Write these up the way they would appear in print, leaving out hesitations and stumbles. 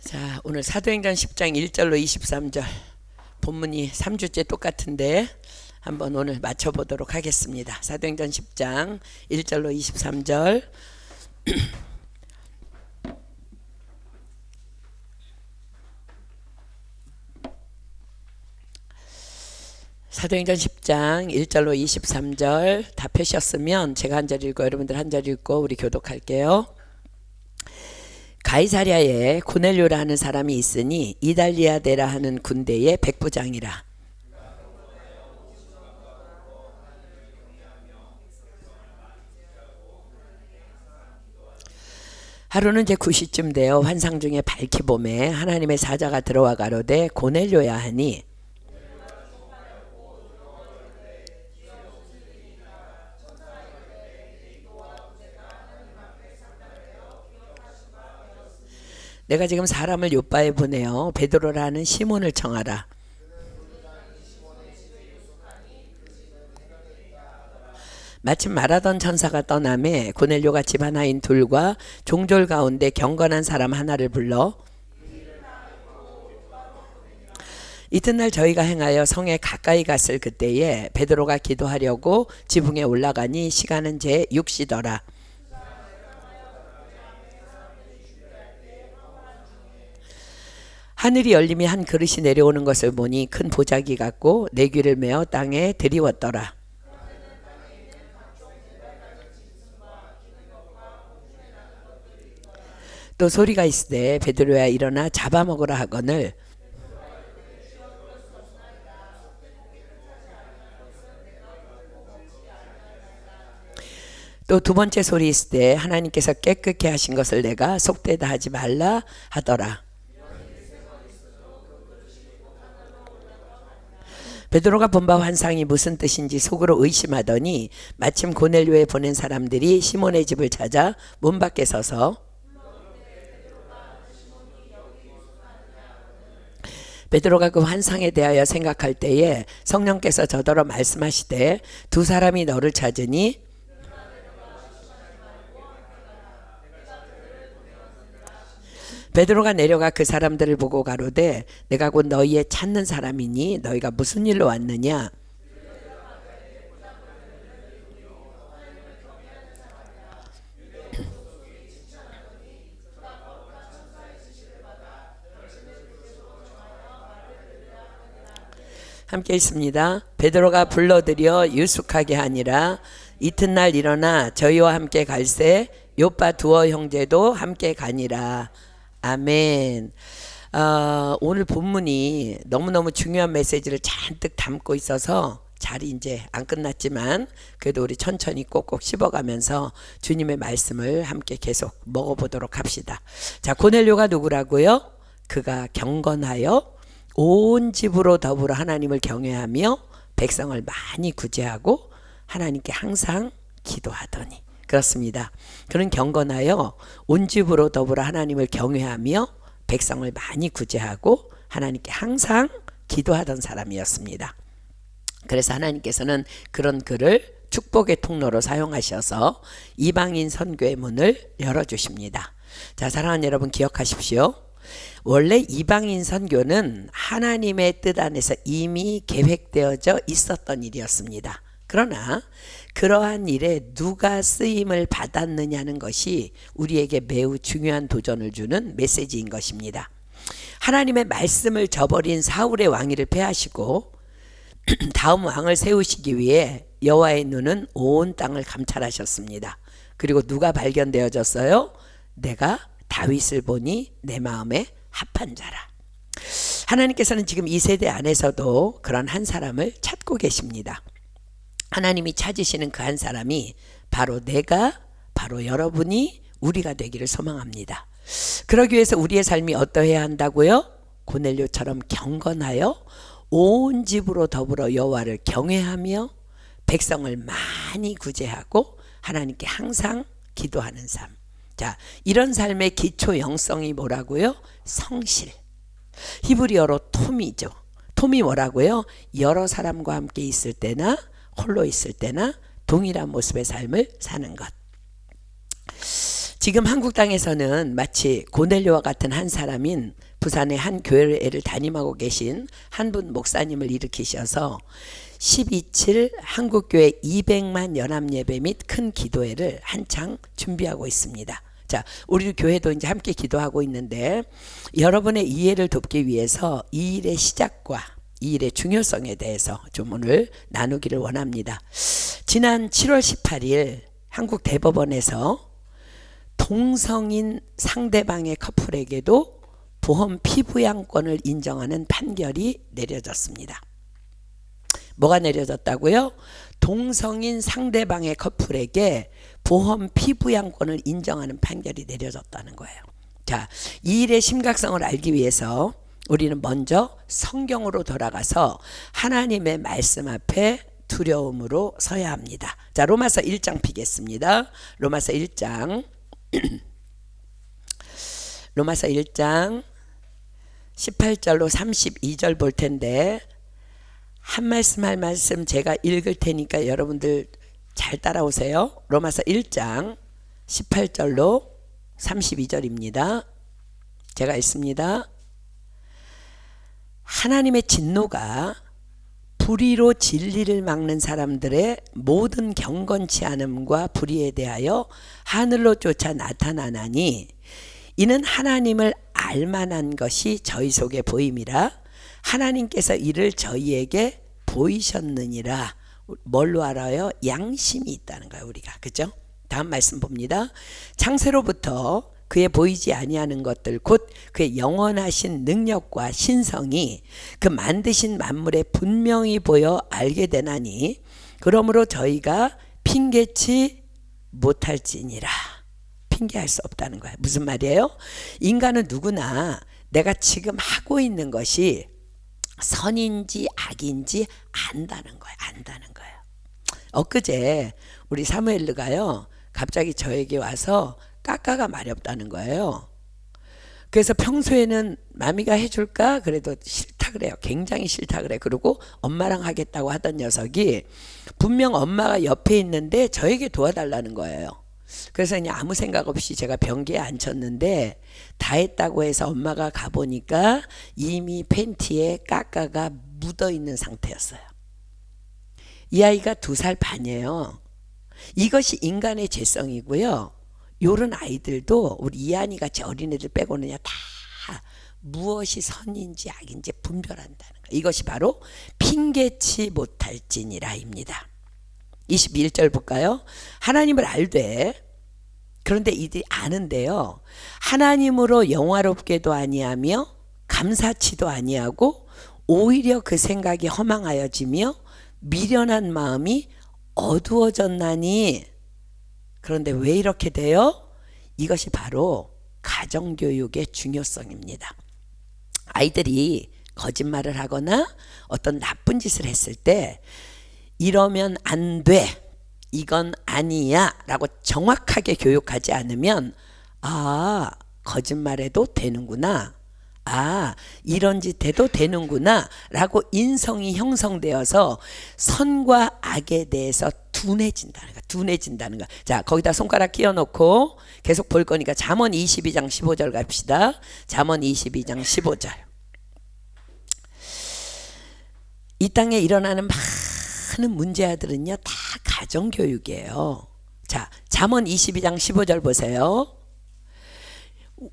자, 오늘 사도행전 10장 1절로 23절 본문이 3주째 똑같은데 한번 오늘 맞춰보도록 하겠습니다. 사도행전 10장 1절로 23절 사도행전 10장 1절로 23절 다 펴셨으면 제가 한 절 읽고 여러분들 한 절 읽고 우리 교독할게요. 가이사랴에 고넬료라는 사람이 있으니 이달리아데라 하는 군대의 백부장이라. 하루는 이제 9시쯤 되어 환상 중에 밝히 봄에 하나님의 사자가 들어와 가로되 고넬료야 하니 내가 지금 사람을 요바에 보내어 베드로라는 시몬을 청하라. 마침 말하던 천사가 떠나매 고넬료가 집 하나인 둘과 종졸 가운데 경건한 사람 하나를 불러 이튿날 저희가 행하여 성에 가까이 갔을 그때에 베드로가 기도하려고 지붕에 올라가니 시간은 제 6시더라. 하늘이 열림이 한 그릇이 내려오는 것을 보니 큰 보자기 같고 내 귀를 메어 땅에 들이웠더라. 또 소리가 있으되 베드로야 일어나 잡아먹으라 하거늘 또 두 번째 소리 있으되 하나님께서 깨끗게 하신 것을 내가 속되다 하지 말라 하더라. 베드로가 본 바 환상이 무슨 뜻인지 속으로 의심하더니 마침 고넬료에 보낸 사람들이 시몬의 집을 찾아 문 밖에 서서 베드로가 그 환상에 대하여 생각할 때에 성령께서 저더러 말씀하시되 두 사람이 너를 찾으니 베드로가 내려가 그 사람들을 보고 가로되 내가 곧 너희의 찾는 사람이니 너희가 무슨 일로 왔느냐. 함께 있습니다. 베드로가 불러들여 유숙하게 하니라. 이튿날 일어나 저희와 함께 갈새 요빠 두어 형제도 함께 가니라. 아멘. 오늘 본문이 너무너무 중요한 메시지를 잔뜩 담고 있어서 잘 이제 안 끝났지만 그래도 우리 천천히 꼭꼭 씹어가면서 주님의 말씀을 함께 계속 먹어보도록 합시다. 자, 고넬료가 누구라고요? 그가 경건하여 온 집으로 더불어 하나님을 경외하며 백성을 많이 구제하고 하나님께 항상 기도하더니 그렇습니다. 그는 경건하여 온 집으로 더불어 하나님을 경외하며 백성을 많이 구제하고 하나님께 항상 기도하던 사람이었습니다. 그래서 하나님께서는 그런 그를 축복의 통로로 사용하셔서 이방인 선교의 문을 열어주십니다. 자, 사랑하는 여러분 기억하십시오. 원래 이방인 선교는 하나님의 뜻 안에서 이미 계획되어져 있었던 일이었습니다. 그러나 그러한 일에 누가 쓰임을 받았느냐는 것이 우리에게 매우 중요한 도전을 주는 메시지인 것입니다. 하나님의 말씀을 저버린 사울의 왕위를 폐하시고 다음 왕을 세우시기 위해 여호와의 눈은 온 땅을 감찰하셨습니다. 그리고 누가 발견되어졌어요? 내가 다윗을 보니 내 마음에 합한 자라. 하나님께서는 지금 이 세대 안에서도 그런 한 사람을 찾고 계십니다. 하나님이 찾으시는 그 한 사람이 바로 내가, 바로 여러분이, 우리가 되기를 소망합니다. 그러기 위해서 우리의 삶이 어떠해야 한다고요? 고넬료처럼 경건하여 온 집으로 더불어 여호와를 경외하며 백성을 많이 구제하고 하나님께 항상 기도하는 삶. 자, 이런 삶의 기초 영성이 뭐라고요? 성실. 히브리어로 톰이죠. 톰이 뭐라고요? 여러 사람과 함께 있을 때나 홀로 있을 때나 동일한 모습의 삶을 사는 것. 지금 한국 땅에서는 마치 고넬료와 같은 한 사람인 부산의 한 교회를 담임하고 계신 한 분 목사님을 일으키셔서 12.7 한국교회 200만 연합예배 및 큰 기도회를 한창 준비하고 있습니다. 자, 우리 교회도 이제 함께 기도하고 있는데 여러분의 이해를 돕기 위해서 이 일의 시작과 이 일의 중요성에 대해서 좀 오늘 나누기를 원합니다. 지난 7월 18일 한국 대법원에서 동성인 상대방의 커플에게도 보험 피부양권을 인정하는 판결이 내려졌습니다. 뭐가 내려졌다고요? 동성인 상대방의 커플에게 보험 피부양권을 인정하는 판결이 내려졌다는 거예요. 자, 이 일의 심각성을 알기 위해서 우리는 먼저 성경으로 돌아가서 하나님의 말씀 앞에 두려움으로 서야 합니다. 자, 로마서 1장 피겠습니다. 로마서 1장 로마서 1장 18절로 32절 볼 텐데 한 말씀 한 말씀 제가 읽을 테니까 여러분들 잘 따라오세요. 로마서 1장 18절로 32절입니다. 제가 읽습니다. 하나님의 진노가 불의로 진리를 막는 사람들의 모든 경건치 않음과 불의에 대하여 하늘로 쫓아 나타나나니 이는 하나님을 알만한 것이 저희 속에 보임이라 하나님께서 이를 저희에게 보이셨느니라. 뭘로 알아요? 양심이 있다는 거예요, 우리가. 그죠? 다음 말씀 봅니다. 창세로부터 그의 보이지 아니하는 것들 곧 그의 영원하신 능력과 신성이 그 만드신 만물에 분명히 보여 알게 되나니 그러므로 저희가 핑계치 못할지니라. 핑계할 수 없다는 거예요. 무슨 말이에요? 인간은 누구나 내가 지금 하고 있는 것이 선인지 악인지 안다는 거예요. 안다는 거예요. 엊그제 우리 사무엘르가요 갑자기 저에게 와서 까까가 말이 없다는 거예요. 그래서 평소에는 마미가 해줄까? 그래도 싫다 그래요. 굉장히 싫다 그래. 그리고 엄마랑 하겠다고 하던 녀석이 분명 엄마가 옆에 있는데 저에게 도와달라는 거예요. 그래서 그냥 아무 생각 없이 제가 변기에 앉혔는데 다 했다고 해서 엄마가 가보니까 이미 팬티에 까까가 묻어있는 상태였어요. 이 아이가 2살 반이에요. 이것이 인간의 죄성이고요. 요런 아이들도 우리 이한이 같이 어린애들 빼고는 다 무엇이 선인지 악인지 분별한다는 거예요. 이것이 바로 핑계치 못할지니라입니다. 21절 볼까요? 하나님을 알되 그런데 이들이 아는데요. 하나님으로 영화롭게도 아니하며 감사치도 아니하고 오히려 그 생각이 허망하여지며 미련한 마음이 어두워졌나니 그런데 왜 이렇게 돼요? 이것이 바로 가정교육의 중요성입니다. 아이들이 거짓말을 하거나 어떤 나쁜 짓을 했을 때 이러면 안 돼, 이건 아니야 라고 정확하게 교육하지 않으면 아, 거짓말해도 되는구나, 아, 이런 짓 해도 되는구나 라고 인성이 형성되어서 선과 악에 대해서 둔해진다는 거. 자, 거기다 손가락 끼워놓고 계속 볼 거니까 잠언 22장 15절 갑시다. 잠언 22장 15절. 이 땅에 일어나는 많은 문제아들은요 다 가정교육이에요. 자, 잠언 22장 15절 보세요.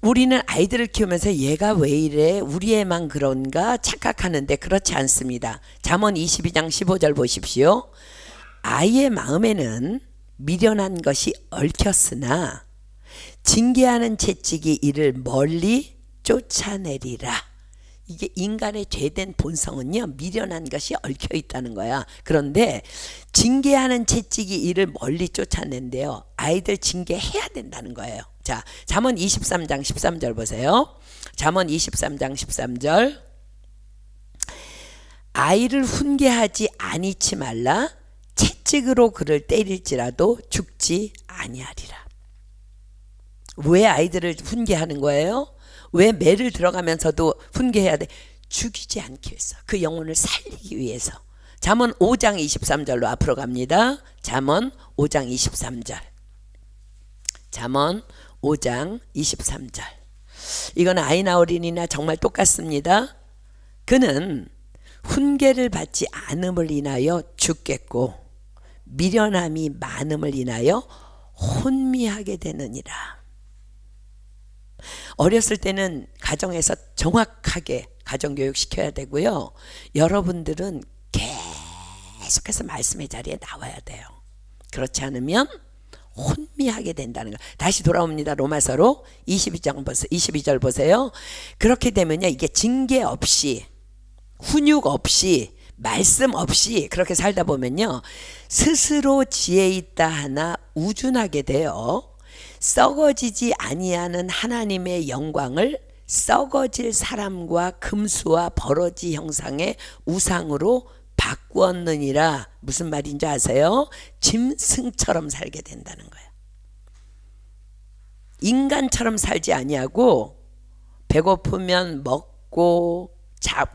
우리는 아이들을 키우면서 얘가 왜 이래, 우리 애만 그런가 착각하는데 그렇지 않습니다. 잠언 22장 15절 보십시오. 아이의 마음에는 미련한 것이 얽혔으나 징계하는 채찍이 이를 멀리 쫓아내리라. 이게 인간의 죄된 본성은요 미련한 것이 얽혀 있다는 거야. 그런데 징계하는 채찍이 이를 멀리 쫓아낸대요. 아이들 징계해야 된다는 거예요. 자, 잠언 23장 13절 보세요. 잠언 23장 13절. 아이를 훈계하지 아니치 말라. 채찍으로 그를 때릴지라도 죽지 아니하리라. 왜 아이들을 훈계하는 거예요? 왜 매를 들어가면서도 훈계해야 돼? 죽이지 않기 위해서, 그 영혼을 살리기 위해서. 잠언 5장 23절로 앞으로 갑니다. 잠언 5장 23절. 잠언 5장 23절. 이건 아이나어린이나 정말 똑같습니다. 그는 훈계를 받지 않음을 인하여 죽겠고 미련함이 많음을 인하여 혼미하게 되느니라. 어렸을 때는 가정에서 정확하게 가정교육 시켜야 되고요. 여러분들은 계속해서 말씀의 자리에 나와야 돼요. 그렇지 않으면 혼미하게 된다는 거. 다시 돌아옵니다. 로마서로 22절 보세요. 그렇게 되면요, 이게 징계 없이, 훈육 없이, 말씀 없이 그렇게 살다 보면요, 스스로 지혜 있다 하나 우준하게 되어 썩어지지 아니하는 하나님의 영광을 썩어질 사람과 금수와 버러지 형상의 우상으로 바꾸었느니라. 무슨 말인지 아세요? 짐승처럼 살게 된다는 거예요. 인간처럼 살지 아니하고 배고프면 먹고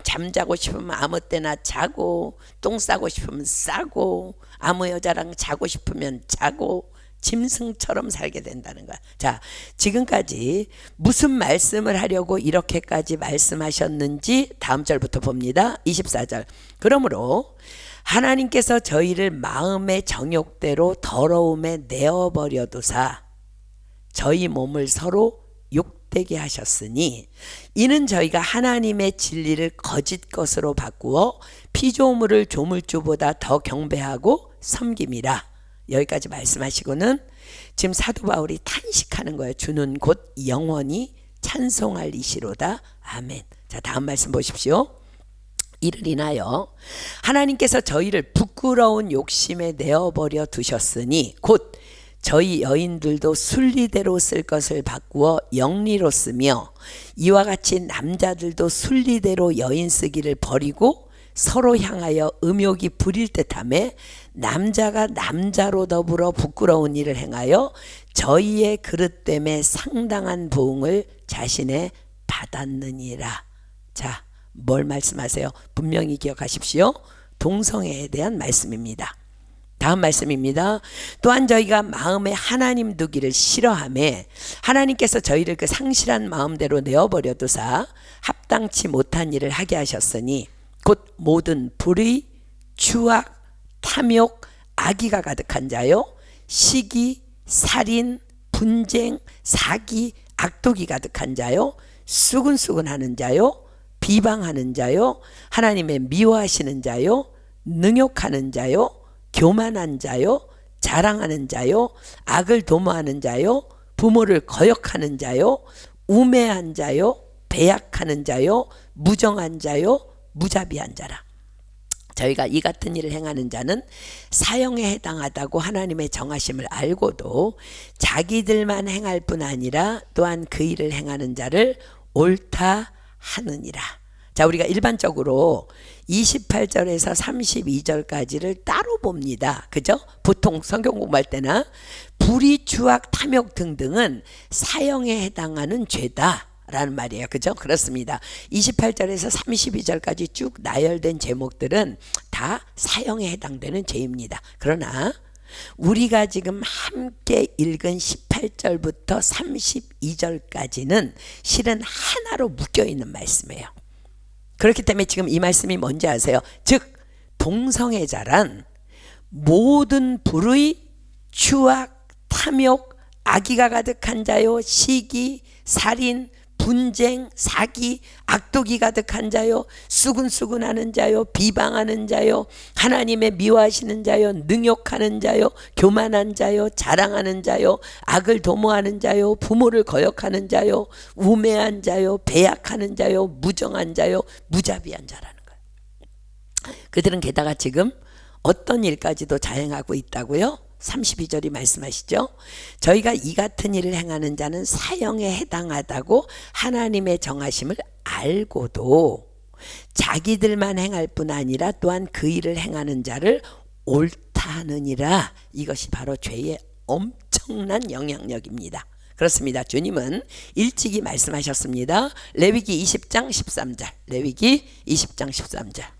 잠자고 싶으면 아무 때나 자고 똥 싸고 싶으면 싸고 아무 여자랑 자고 싶으면 자고 짐승처럼 살게 된다는 거야. 자, 지금까지 무슨 말씀을 하려고 이렇게까지 말씀하셨는지 다음 절부터 봅니다. 24절. 그러므로 하나님께서 저희를 마음의 정욕대로 더러움에 내어버려 두사 저희 몸을 서로 욕되게 하셨으니 이는 저희가 하나님의 진리를 거짓 것으로 바꾸어 피조물을 조물주보다 더 경배하고 섬김이라. 여기까지 말씀하시고는 지금 사도 바울이 탄식하는 거예요. 주는 곧 영원히 찬송할 이시로다. 아멘. 자, 다음 말씀 보십시오. 이를 인하여 하나님께서 저희를 부끄러운 욕심에 내어버려 두셨으니 곧 저희 여인들도 순리대로 쓸 것을 바꾸어 영리로 쓰며 이와 같이 남자들도 순리대로 여인 쓰기를 버리고 서로 향하여 음욕이 부릴 듯하며 남자가 남자로 더불어 부끄러운 일을 행하여 저희의 그릇됨에 상당한 보응을 자신에 받았느니라. 자, 뭘 말씀하세요? 분명히 기억하십시오. 동성애에 대한 말씀입니다. 다음 말씀입니다. 또한 저희가 마음에 하나님 두기를 싫어하며 하나님께서 저희를 그 상실한 마음대로 내어버려 두사 합당치 못한 일을 하게 하셨으니 곧 모든 불의, 추악, 탐욕, 악의가 가득한 자요 시기, 살인, 분쟁, 사기, 악독이 가득한 자요 수근수근하는 자요 비방하는 자요 하나님의 미워하시는 자요 능욕하는 자요 교만한 자요 자랑하는 자요 악을 도모하는 자요 부모를 거역하는 자요 우매한 자요 배약하는 자요 무정한 자요 무자비한 자라. 저희가 이 같은 일을 행하는 자는 사형에 해당하다고 하나님의 정하심을 알고도 자기들만 행할 뿐 아니라 또한 그 일을 행하는 자를 옳다 하느니라. 자, 우리가 일반적으로 28절에서 32절까지를 따로 봅니다. 그죠? 보통 성경 공부할 때나 불의, 추악, 탐욕 등등은 사형에 해당하는 죄다 라는 말이에요. 그죠? 그렇습니다. 28절에서 32절까지 쭉 나열된 제목들은 다 사형에 해당되는 죄입니다. 그러나 우리가 지금 함께 읽은 18절부터 32절까지는 실은 하나로 묶여있는 말씀이에요. 그렇기 때문에 지금 이 말씀이 뭔지 아세요? 즉 동성애자란 모든 불의, 추악, 탐욕, 악의가 가득한 자요 시기, 살인, 분쟁, 사기, 악독이 가득한 자요 수근수근하는 자요 비방하는 자요 하나님의 미워하시는 자요 능욕하는 자요 교만한 자요 자랑하는 자요 악을 도모하는 자요 부모를 거역하는 자요 우매한 자요 배약하는 자요 무정한 자요 무자비한 자라는 거예요. 그들은 게다가 지금 어떤 일까지도 자행하고 있다고요? 32절이 말씀하시죠. 저희가 이 같은 일을 행하는 자는 사형에 해당하다고 하나님의 정하심을 알고도 자기들만 행할 뿐 아니라 또한 그 일을 행하는 자를 옳다 하느니라. 이것이 바로 죄의 엄청난 영향력입니다. 그렇습니다. 주님은 일찍이 말씀하셨습니다. 레위기 20장 13절. 레위기 20장 13절.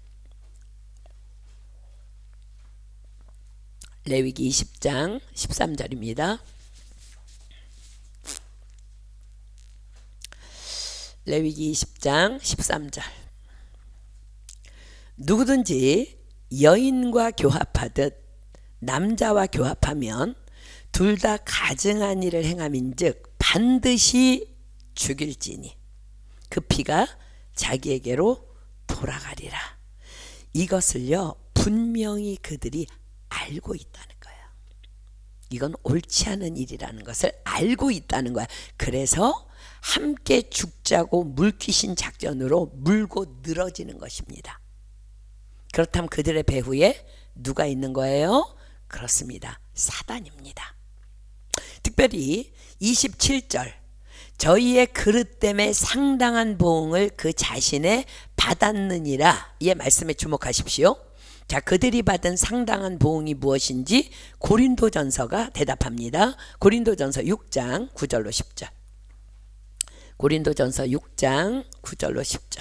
레위기 20장 13절입니다. 레위기 20장 13절. 누구든지 여인과 교합하듯 남자와 교합하면 둘 다 가증한 일을 행함인즉 반드시 죽일지니 그 피가 자기에게로 돌아가리라. 이것을요 분명히 그들이 알고 있다는 거예요. 이건 옳지 않은 일이라는 것을 알고 있다는 거야. 그래서 함께 죽자고 물귀신 작전으로 물고 늘어지는 것입니다. 그렇다면 그들의 배후에 누가 있는 거예요? 그렇습니다. 사단입니다. 특별히 27절, 저희의 그릇 때문에 상당한 보응을 그 자신에 받았느니라, 이 말씀에 주목하십시오. 자, 그들이 받은 상당한 보응이 무엇인지 고린도전서가 대답합니다. 고린도전서 6장 9절로 10절. 고린도전서 6장 9절로 10절.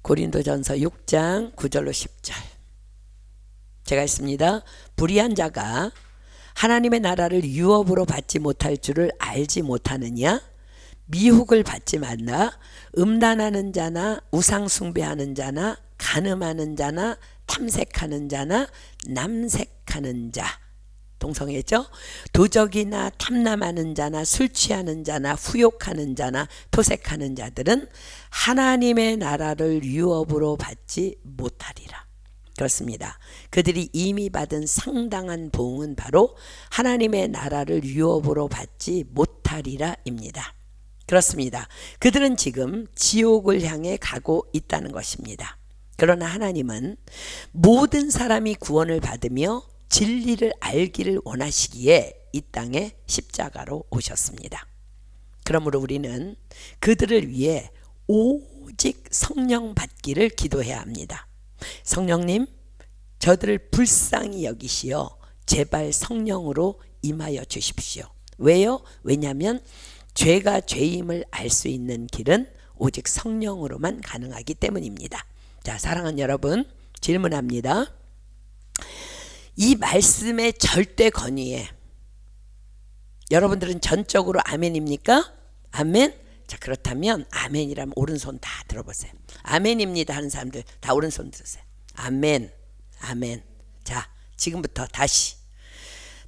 고린도전서 6장 9절로 10절. 제가 읽습니다. 불의한 자가 하나님의 나라를 유업으로 받지 못할 줄을 알지 못하느냐? 미혹을 받지 말라. 음란하는 자나 우상 숭배하는 자나 간음하는 자나 탐색하는 자나 남색하는 자, 동성애죠. 도적이나 탐남하는 자나 술 취하는 자나 후욕하는 자나 토색하는 자들은 하나님의 나라를 유업으로 받지 못하리라. 그렇습니다. 그들이 이미 받은 상당한 보응은 바로 하나님의 나라를 유업으로 받지 못하리라 입니다. 그렇습니다. 그들은 지금 지옥을 향해 가고 있다는 것입니다. 그러나 하나님은 모든 사람이 구원을 받으며 진리를 알기를 원하시기에 이 땅에 십자가로 오셨습니다. 그러므로 우리는 그들을 위해 오직 성령 받기를 기도해야 합니다. 성령님, 저들을 불쌍히 여기시어 제발 성령으로 임하여 주십시오. 왜요? 왜냐하면 죄가 죄임을 알 수 있는 길은 오직 성령으로만 가능하기 때문입니다. 자, 사랑하는 여러분, 질문합니다. 이 말씀의 절대 권위에 여러분들은 전적으로 아멘입니까? 아멘? 자, 그렇다면 아멘이라면 오른손 다 들어보세요. 아멘입니다 하는 사람들 다 오른손 들으세요. 아멘, 아멘. 자, 지금부터 다시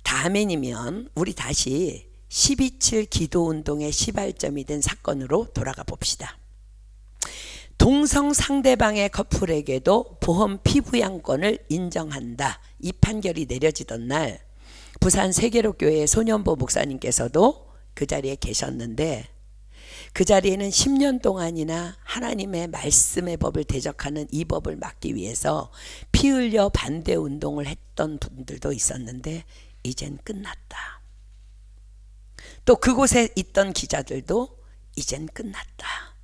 다 아멘이면 우리 다시 12.7 기도운동의 시발점이 된 사건으로 돌아가 봅시다. 동성 상대방의 커플에게도 보험 피부양권을 인정한다, 이 판결이 내려지던 날 부산 세계로교회 손연보 목사님께서도 그 자리에 계셨는데, 그 자리에는 10년 동안이나 하나님의 말씀의 법을 대적하는 이 법을 막기 위해서 피 흘려 반대 운동을 했던 분들도 있었는데 이젠 끝났다. 또 그곳에 있던 기자들도 이젠 끝났다.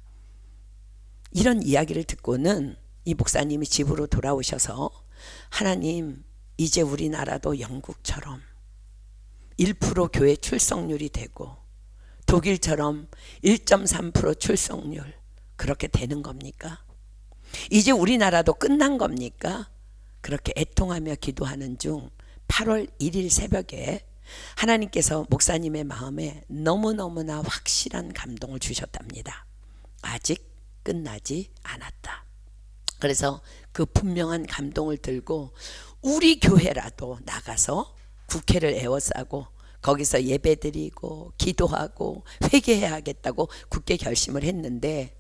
이런 이야기를 듣고는 이 목사님이 집으로 돌아오셔서 하나님, 이제 우리나라도 영국처럼 1% 교회 출석률이 되고 독일처럼 1.3% 출석률, 그렇게 되는 겁니까? 이제 우리나라도 끝난 겁니까? 그렇게 애통하며 기도하는 중 8월 1일 새벽에 하나님께서 목사님의 마음에 너무너무나 확실한 감동을 주셨답니다. 아직 끝나지 않았다. 그래서 그 분명한 감동을 들고 우리 교회라도 나가서 국회를 에워싸고 거기서 예배드리고 기도하고 회개해야겠다고 굳게 결심을 했는데,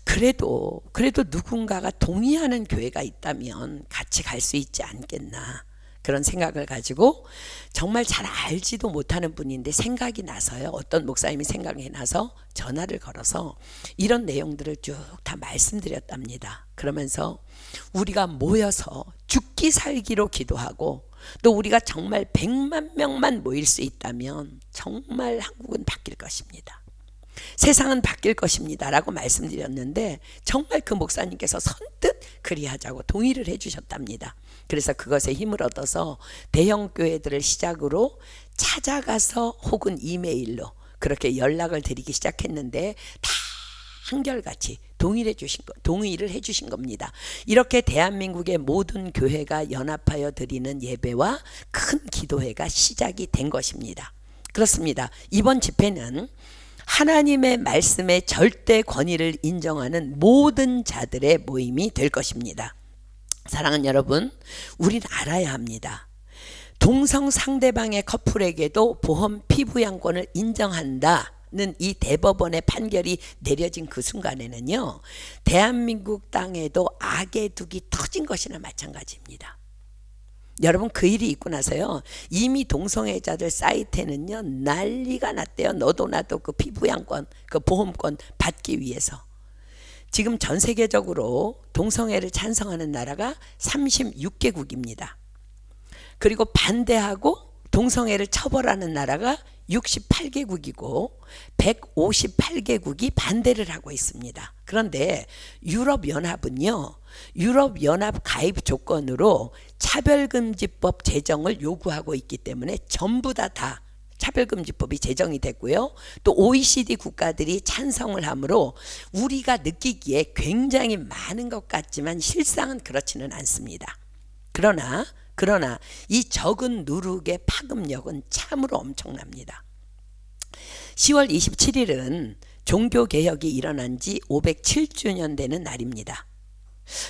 그래도 누군가가 동의하는 교회가 있다면 같이 갈 수 있지 않겠나, 그런 생각을 가지고 정말 잘 알지도 못하는 분인데 생각이 나서요. 어떤 목사님이 생각이 나서 전화를 걸어서 이런 내용들을 쭉 다 말씀드렸답니다. 그러면서 우리가 모여서 죽기 살기로 기도하고, 또 우리가 정말 100만 명만 모일 수 있다면 정말 한국은 바뀔 것입니다. 세상은 바뀔 것입니다 라고 말씀드렸는데 정말 그 목사님께서 선뜻 그리하자고 동의를 해주셨답니다. 그래서 그것에 힘을 얻어서 대형 교회들을 시작으로 찾아가서 혹은 이메일로 그렇게 연락을 드리기 시작했는데 다 한결같이 동의를 해주신 겁니다. 이렇게 대한민국의 모든 교회가 연합하여 드리는 예배와 큰 기도회가 시작이 된 것입니다. 그렇습니다. 이번 집회는 하나님의 말씀의 절대 권위를 인정하는 모든 자들의 모임이 될 것입니다. 사랑하는 여러분, 우리는 알아야 합니다. 동성 상대방의 커플에게도 보험 피부양권을 인정한다는 이 대법원의 판결이 내려진 그 순간에는요, 대한민국 땅에도 악의 둑이 터진 것이나 마찬가지입니다. 여러분, 그 일이 있고 나서요, 이미 동성애자들 사이트에는요 난리가 났대요. 너도 나도 그 피부양권, 그 보험권 받기 위해서. 지금 전 세계적으로 동성애를 찬성하는 나라가 36개국입니다. 그리고 반대하고 동성애를 처벌하는 나라가 68개국이고 158개국이 반대를 하고 있습니다. 그런데 유럽연합은요, 유럽연합 가입 조건으로 차별금지법 제정을 요구하고 있기 때문에 전부 다 차별금지법이 제정이 됐고요. 또 OECD 국가들이 찬성을 하므로 우리가 느끼기에 굉장히 많은 것 같지만 실상은 그렇지는 않습니다. 그러나 이 적은 누룩의 파급력은 참으로 엄청납니다. 10월 27일은 종교개혁이 일어난 지 507주년 되는 날입니다.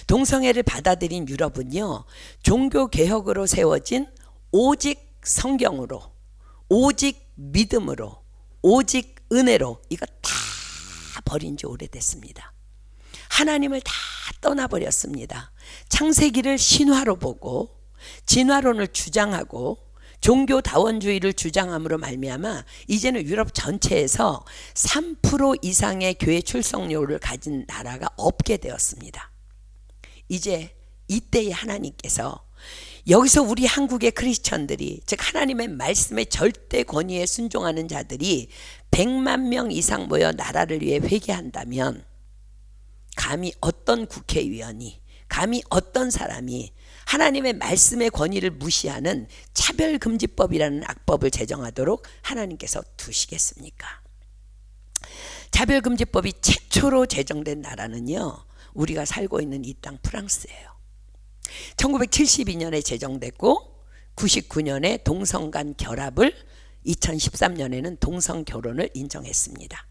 동성애를 받아들인 유럽은요, 종교개혁으로 세워진 오직 성경으로, 오직 믿음으로, 오직 은혜로 이거 다 버린 지 오래됐습니다. 하나님을 다 떠나버렸습니다. 창세기를 신화로 보고 진화론을 주장하고 종교다원주의를 주장함으로 말미암아 이제는 유럽 전체에서 3% 이상의 교회 출석률을 가진 나라가 없게 되었습니다. 이제 이때의 하나님께서 여기서 우리 한국의 크리스천들이, 즉 하나님의 말씀의 절대 권위에 순종하는 자들이 100만 명 이상 모여 나라를 위해 회개한다면 감히 어떤 국회의원이, 감히 어떤 사람이 하나님의 말씀의 권위를 무시하는 차별금지법이라는 악법을 제정하도록 하나님께서 두시겠습니까? 차별금지법이 최초로 제정된 나라는요, 우리가 살고 있는 이 땅 프랑스예요. 1972년에 제정됐고 99년에 동성 간 결합을, 2013년에는 동성 결혼을 인정했습니다.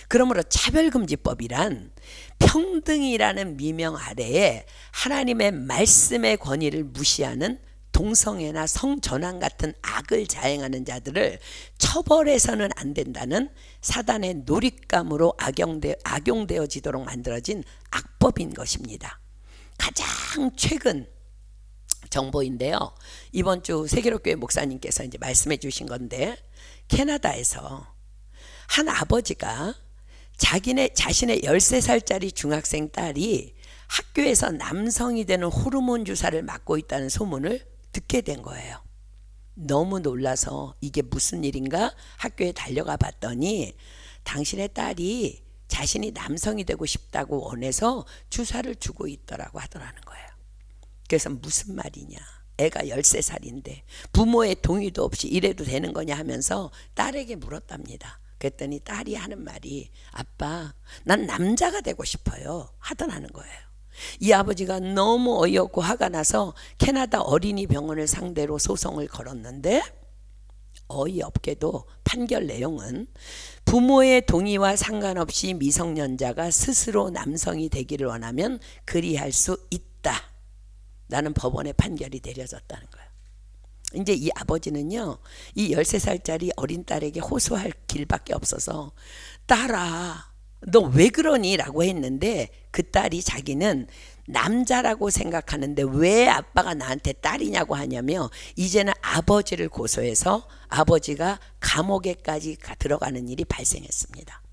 그러므로 차별금지법이란 평등이라는 미명 아래에 하나님의 말씀의 권위를 무시하는 동성애나 성전환 같은 악을 자행하는 자들을 처벌해서는 안 된다는 사단의 놀잇감으로 악용되어지도록 만들어진 악법인 것입니다. 가장 최근 정보인데요, 이번 주 세계로교회 목사님께서 이제 말씀해 주신 건데, 캐나다에서 한 아버지가 자신의 13살짜리 중학생 딸이 학교에서 남성이 되는 호르몬 주사를 맞고 있다는 소문을 듣게 된 거예요. 너무 놀라서 이게 무슨 일인가 학교에 달려가 봤더니 당신의 딸이 자신이 남성이 되고 싶다고 원해서 주사를 주고 있더라고 하더라는 거예요. 그래서 무슨 말이냐, 애가 13살인데 부모의 동의도 없이 이래도 되는 거냐 하면서 딸에게 물었답니다. 그랬더니 딸이 하는 말이, 아빠, 난 남자가 되고 싶어요 하더라는 거예요. 이 아버지가 너무 어이없고 화가 나서 캐나다 어린이 병원을 상대로 소송을 걸었는데, 어이없게도 판결 내용은 부모의 동의와 상관없이 미성년자가 스스로 남성이 되기를 원하면 그리할 수 있다 라는 법원의 판결이 내려졌다는 거예요. 이제 이 아버지는요, 이 13살짜리 어린 딸에게 호소할 길밖에 없어서, 딸아, 너 왜 그러니? 라고 했는데 그 딸이 자기는 남자라고 생각하는데 왜 아빠가 나한테 딸이냐고 하냐며 이제는 아버지를 고소해서 아버지가 감옥에까지 들어가는 일이 발생했습니다.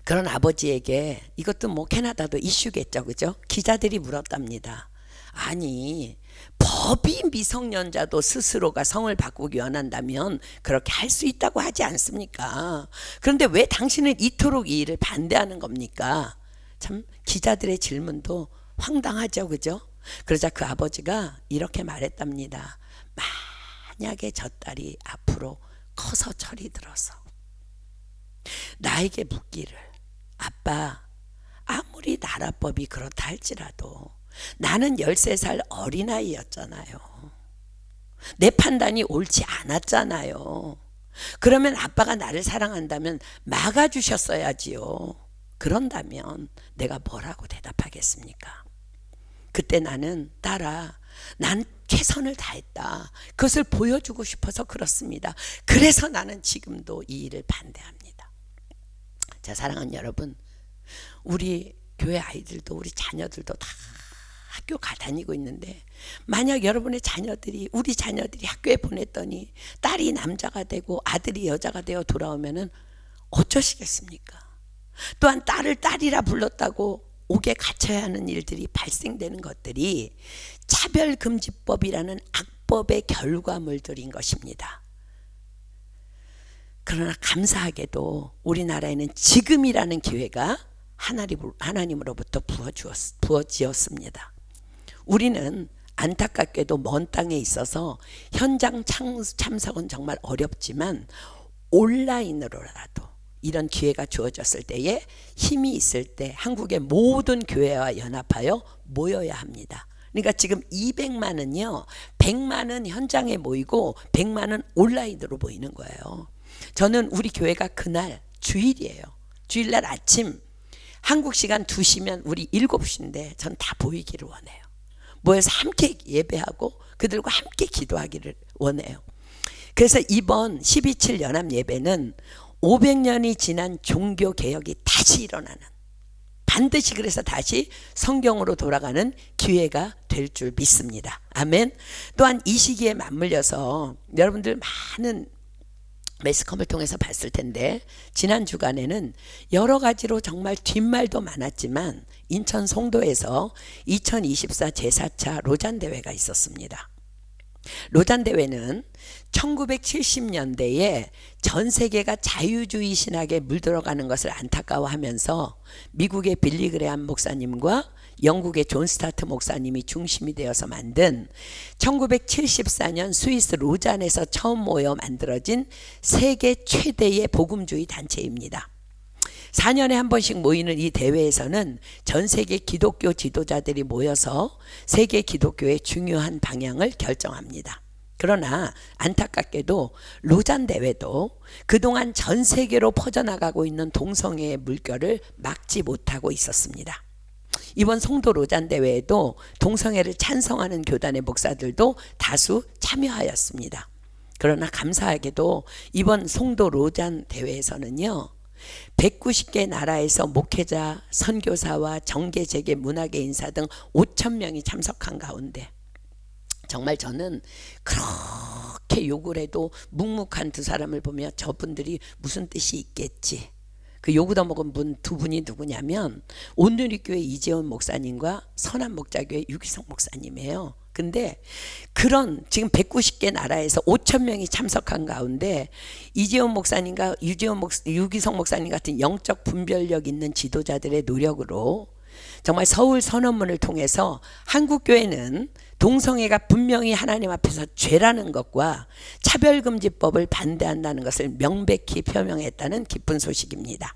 그런 아버지에게, 이것도 뭐 캐나다도 이슈겠죠, 그죠? 기자들이 물었답니다. 아니, 법이 미성년자도 스스로가 성을 바꾸기 원한다면 그렇게 할 수 있다고 하지 않습니까? 그런데 왜 당신은 이토록 이 일을 반대하는 겁니까? 참 기자들의 질문도 황당하죠, 그죠? 그러자 그 아버지가 이렇게 말했답니다. 만약에 저 딸이 앞으로 커서 철이 들어서 나에게 묻기를, 아빠, 아무리 나라법이 그렇다 할지라도 나는 13살 어린아이였잖아요. 내 판단이 옳지 않았잖아요. 그러면 아빠가 나를 사랑한다면 막아주셨어야지요. 그런다면 내가 뭐라고 대답하겠습니까? 그때 나는 딸아, 난 최선을 다했다. 그것을 보여주고 싶어서 그렇습니다. 그래서 나는 지금도 이 일을 반대합니다. 자, 사랑하는 여러분, 우리 교회 아이들도 우리 자녀들도 다 학교 다니고 있는데, 만약 여러분의 자녀들이, 우리 자녀들이 학교에 보냈더니 딸이 남자가 되고 아들이 여자가 되어 돌아오면은 어쩌시겠습니까? 또한 딸을 딸이라 불렀다고 옥에 갇혀야 하는 일들이 발생되는 것들이 차별금지법이라는 악법의 결과물들인 것입니다. 그러나 감사하게도 우리나라에는 지금이라는 기회가 하나님으로부터 부어지었습니다. 우리는 안타깝게도 먼 땅에 있어서 현장 참석은 정말 어렵지만 온라인으로라도 이런 기회가 주어졌을 때에 힘이 있을 때 한국의 모든 교회와 연합하여 모여야 합니다. 그러니까 지금 200만은요, 100만은 현장에 모이고 100만은 온라인으로 모이는 거예요. 저는 우리 교회가 그날 주일이에요. 주일날 아침 한국 시간 2시면 우리 7시인데 전 다 보이기를 원해요. 모여서 함께 예배하고 그들과 함께 기도하기를 원해요. 그래서 이번 12.7 연합 예배는 500년이 지난 종교 개혁이 다시 일어나는, 반드시 그래서 다시 성경으로 돌아가는 기회가 될 줄 믿습니다. 아멘. 또한 이 시기에 맞물려서 여러분들 많은 매스컴을 통해서 봤을 텐데, 지난 주간에는 여러 가지로 정말 뒷말도 많았지만 인천 송도에서 2024 제4차 로잔 대회가 있었습니다. 로잔 대회는 1970년대에 전 세계가 자유주의 신학에 물들어가는 것을 안타까워하면서 미국의 빌리 그레함 목사님과 영국의 존 스타트 목사님이 중심이 되어서 만든 1974년 스위스 로잔에서 처음 모여 만들어진 세계 최대의 복음주의 단체입니다. 4년에 한 번씩 모이는 이 대회에서는 전 세계 기독교 지도자들이 모여서 세계 기독교의 중요한 방향을 결정합니다. 그러나 안타깝게도 로잔 대회도 그동안 전 세계로 퍼져나가고 있는 동성애의 물결을 막지 못하고 있었습니다. 이번 송도 로잔 대회에도 동성애를 찬성하는 교단의 목사들도 다수 참여하였습니다. 그러나 감사하게도 이번 송도 로잔 대회에서는요, 190개 나라에서 목회자, 선교사와 정계, 재계, 문화계 인사 등 5,000명이 참석한 가운데 정말 저는 그렇게 욕을 해도 묵묵한 두 사람을 보며 저분들이 무슨 뜻이 있겠지. 그 요구도 먹은 분 두 분이 누구냐면 온누리교회 이재원 목사님과 선한목자교회 유기성 목사님이에요. 근데 그런 지금 190개 나라에서 5,000명이 참석한 가운데 이재원 목사님과 유기성 목사님 같은 영적 분별력 있는 지도자들의 노력으로 정말 서울 선언문을 통해서 한국교회는 동성애가 분명히 하나님 앞에서 죄라는 것과 차별금지법을 반대한다는 것을 명백히 표명했다는 기쁜 소식입니다.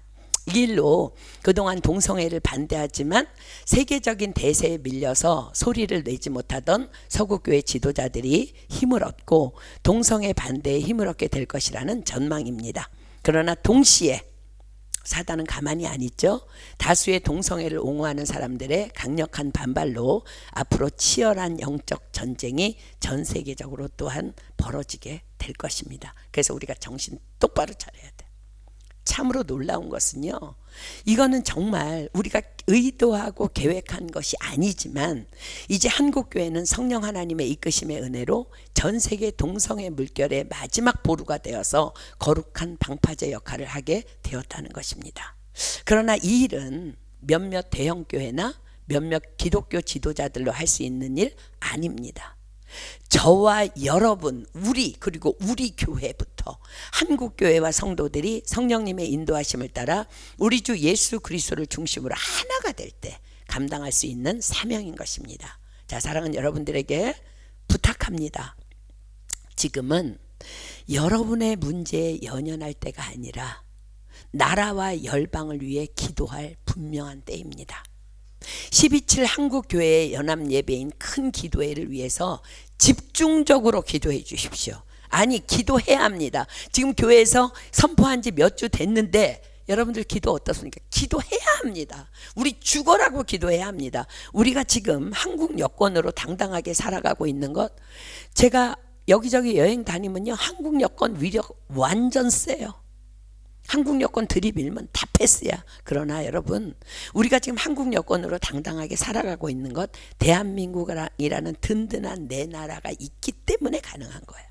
이 일로 그동안 동성애를 반대하지만 세계적인 대세에 밀려서 소리를 내지 못하던 서구교회 지도자들이 힘을 얻고 동성애 반대에 힘을 얻게 될 것이라는 전망입니다. 그러나 동시에 사단은 가만히 안 있죠. 다수의 동성애를 옹호하는 사람들의 강력한 반발로 앞으로 치열한 영적 전쟁이 전 세계적으로 또한 벌어지게 될 것입니다. 그래서 우리가 정신 똑바로 차려야 돼. 참으로 놀라운 것은요, 이거는 정말 우리가 의도하고 계획한 것이 아니지만 이제 한국교회는 성령 하나님의 이끄심의 은혜로 전 세계 동성애 물결의 마지막 보루가 되어서 거룩한 방파제 역할을 하게 되었다는 것입니다. 그러나 이 일은 몇몇 대형교회나 몇몇 기독교 지도자들로 할 수 있는 일 아닙니다. 저와 여러분, 그리고 우리 교회부터 한국교회와 성도들이 성령님의 인도하심을 따라 우리 주 예수 그리스도를 중심으로 하나가 될 때 감당할 수 있는 사명인 것입니다. 자, 사랑하는 여러분들에게 부탁합니다. 지금은 여러분의 문제에 연연할 때가 아니라 나라와 열방을 위해 기도할 분명한 때입니다. 12.7 한국교회의 연합예배인 큰 기도회를 위해서 집중적으로 기도해 주십시오. 아니, 기도해야 합니다. 지금 교회에서 선포한 지 몇 주 됐는데 여러분들 기도 어떻습니까? 기도해야 합니다. 우리 죽어라고 기도해야 합니다. 우리가 지금 한국 여권으로 당당하게 살아가고 있는 것, 제가 여기저기 여행 다니면요, 한국 여권 위력 완전 세요. 한국 여권 들이밀면 다 패스야. 그러나 여러분, 우리가 지금 한국 여권으로 당당하게 살아가고 있는 것, 대한민국이라는 든든한 내 나라가 있기 때문에 가능한 거예요.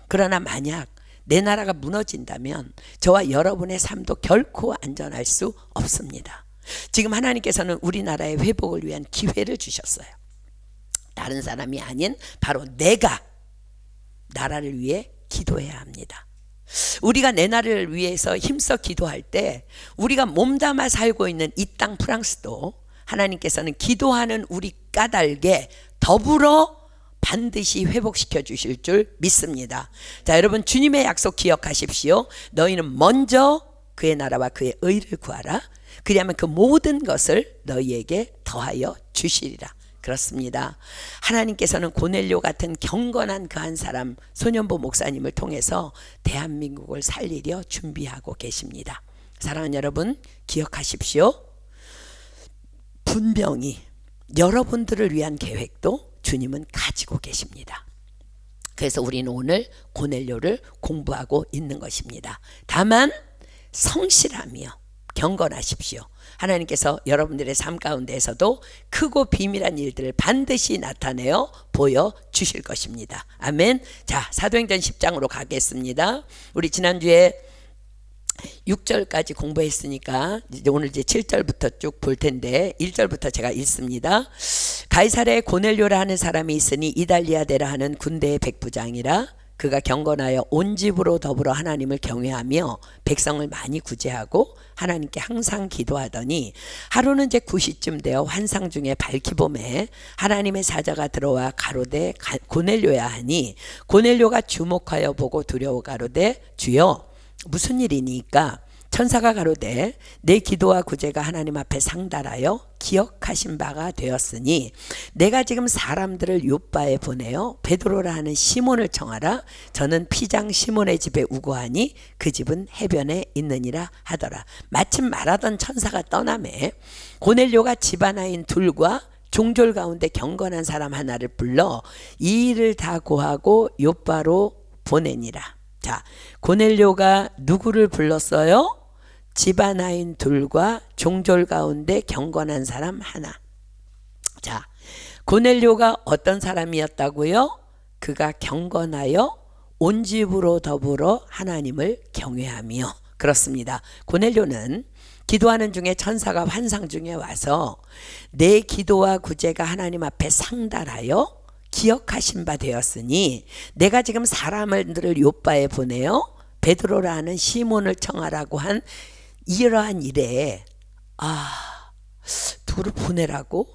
그러나 만약 내 나라가 무너진다면 저와 여러분의 삶도 결코 안전할 수 없습니다. 지금 하나님께서는 우리나라의 회복을 위한 기회를 주셨어요. 다른 사람이 아닌 바로 내가 나라를 위해 기도해야 합니다. 우리가 내 나라를 위해서 힘써 기도할 때 우리가 몸담아 살고 있는 이 땅 프랑스도 하나님께서는 기도하는 우리 까닭에 더불어 반드시 회복시켜 주실 줄 믿습니다. 자, 여러분, 주님의 약속 기억하십시오. 너희는 먼저 그의 나라와 그의 의를 구하라. 그리하면 그 모든 것을 너희에게 더하여 주시리라. 그렇습니다. 하나님께서는 고넬료 같은 경건한 그 한 사람 소년보 목사님을 통해서 대한민국을 살리려 준비하고 계십니다. 사랑하는 여러분, 기억하십시오. 분명히 여러분들을 위한 계획도 주님은 가지고 계십니다. 그래서 우리는 오늘 고넬료를 공부하고 있는 것입니다. 다만 성실하며 경건하십시오. 하나님께서 여러분들의 삶 가운데에서도 크고 비밀한 일들을 반드시 나타내어 보여주실 것입니다. 아멘. 자, 사도행전 10장으로 가겠습니다. 우리 지난주에 6절까지 공부했으니까 오늘 이제 7절부터 쭉 볼 텐데 1절부터 제가 읽습니다. 가이사랴에 고넬료라 하는 사람이 있으니 이달리아데라 하는 군대의 백부장이라. 그가 경건하여 온 집으로 더불어 하나님을 경외하며 백성을 많이 구제하고 하나님께 항상 기도하더니 하루는 이제 9시쯤 되어 환상 중에 밝히봄에 하나님의 사자가 들어와 가로되 고넬료야 하니 고넬료가 주목하여 보고 두려워 가로되 주여 무슨 일이니까? 천사가 가로되 내 기도와 구제가 하나님 앞에 상달하여 기억하신 바가 되었으니 내가 지금 사람들을 요바에 보내어 베드로라 하는 시몬을 청하라. 저는 피장 시몬의 집에 우거하니 그 집은 해변에 있느니라 하더라. 마침 말하던 천사가 떠나매 고넬료가 집안아인 둘과 종졸 가운데 경건한 사람 하나를 불러 이 일을 다 고하고 요바로 보내니라. 자, 고넬료가 누구를 불렀어요? 집안아인 둘과 종졸 가운데 경건한 사람 하나. 자, 고넬료가 어떤 사람이었다고요? 그가 경건하여 온 집으로 더불어 하나님을 경외하며. 그렇습니다. 고넬료는 기도하는 중에 천사가 환상 중에 와서 내 기도와 구제가 하나님 앞에 상달하여 기억하신 바 되었으니 내가 지금 사람들을 요바에 보내어 베드로라 하는 시몬을 청하라고 한 이러한 일에 누구를 보내라고?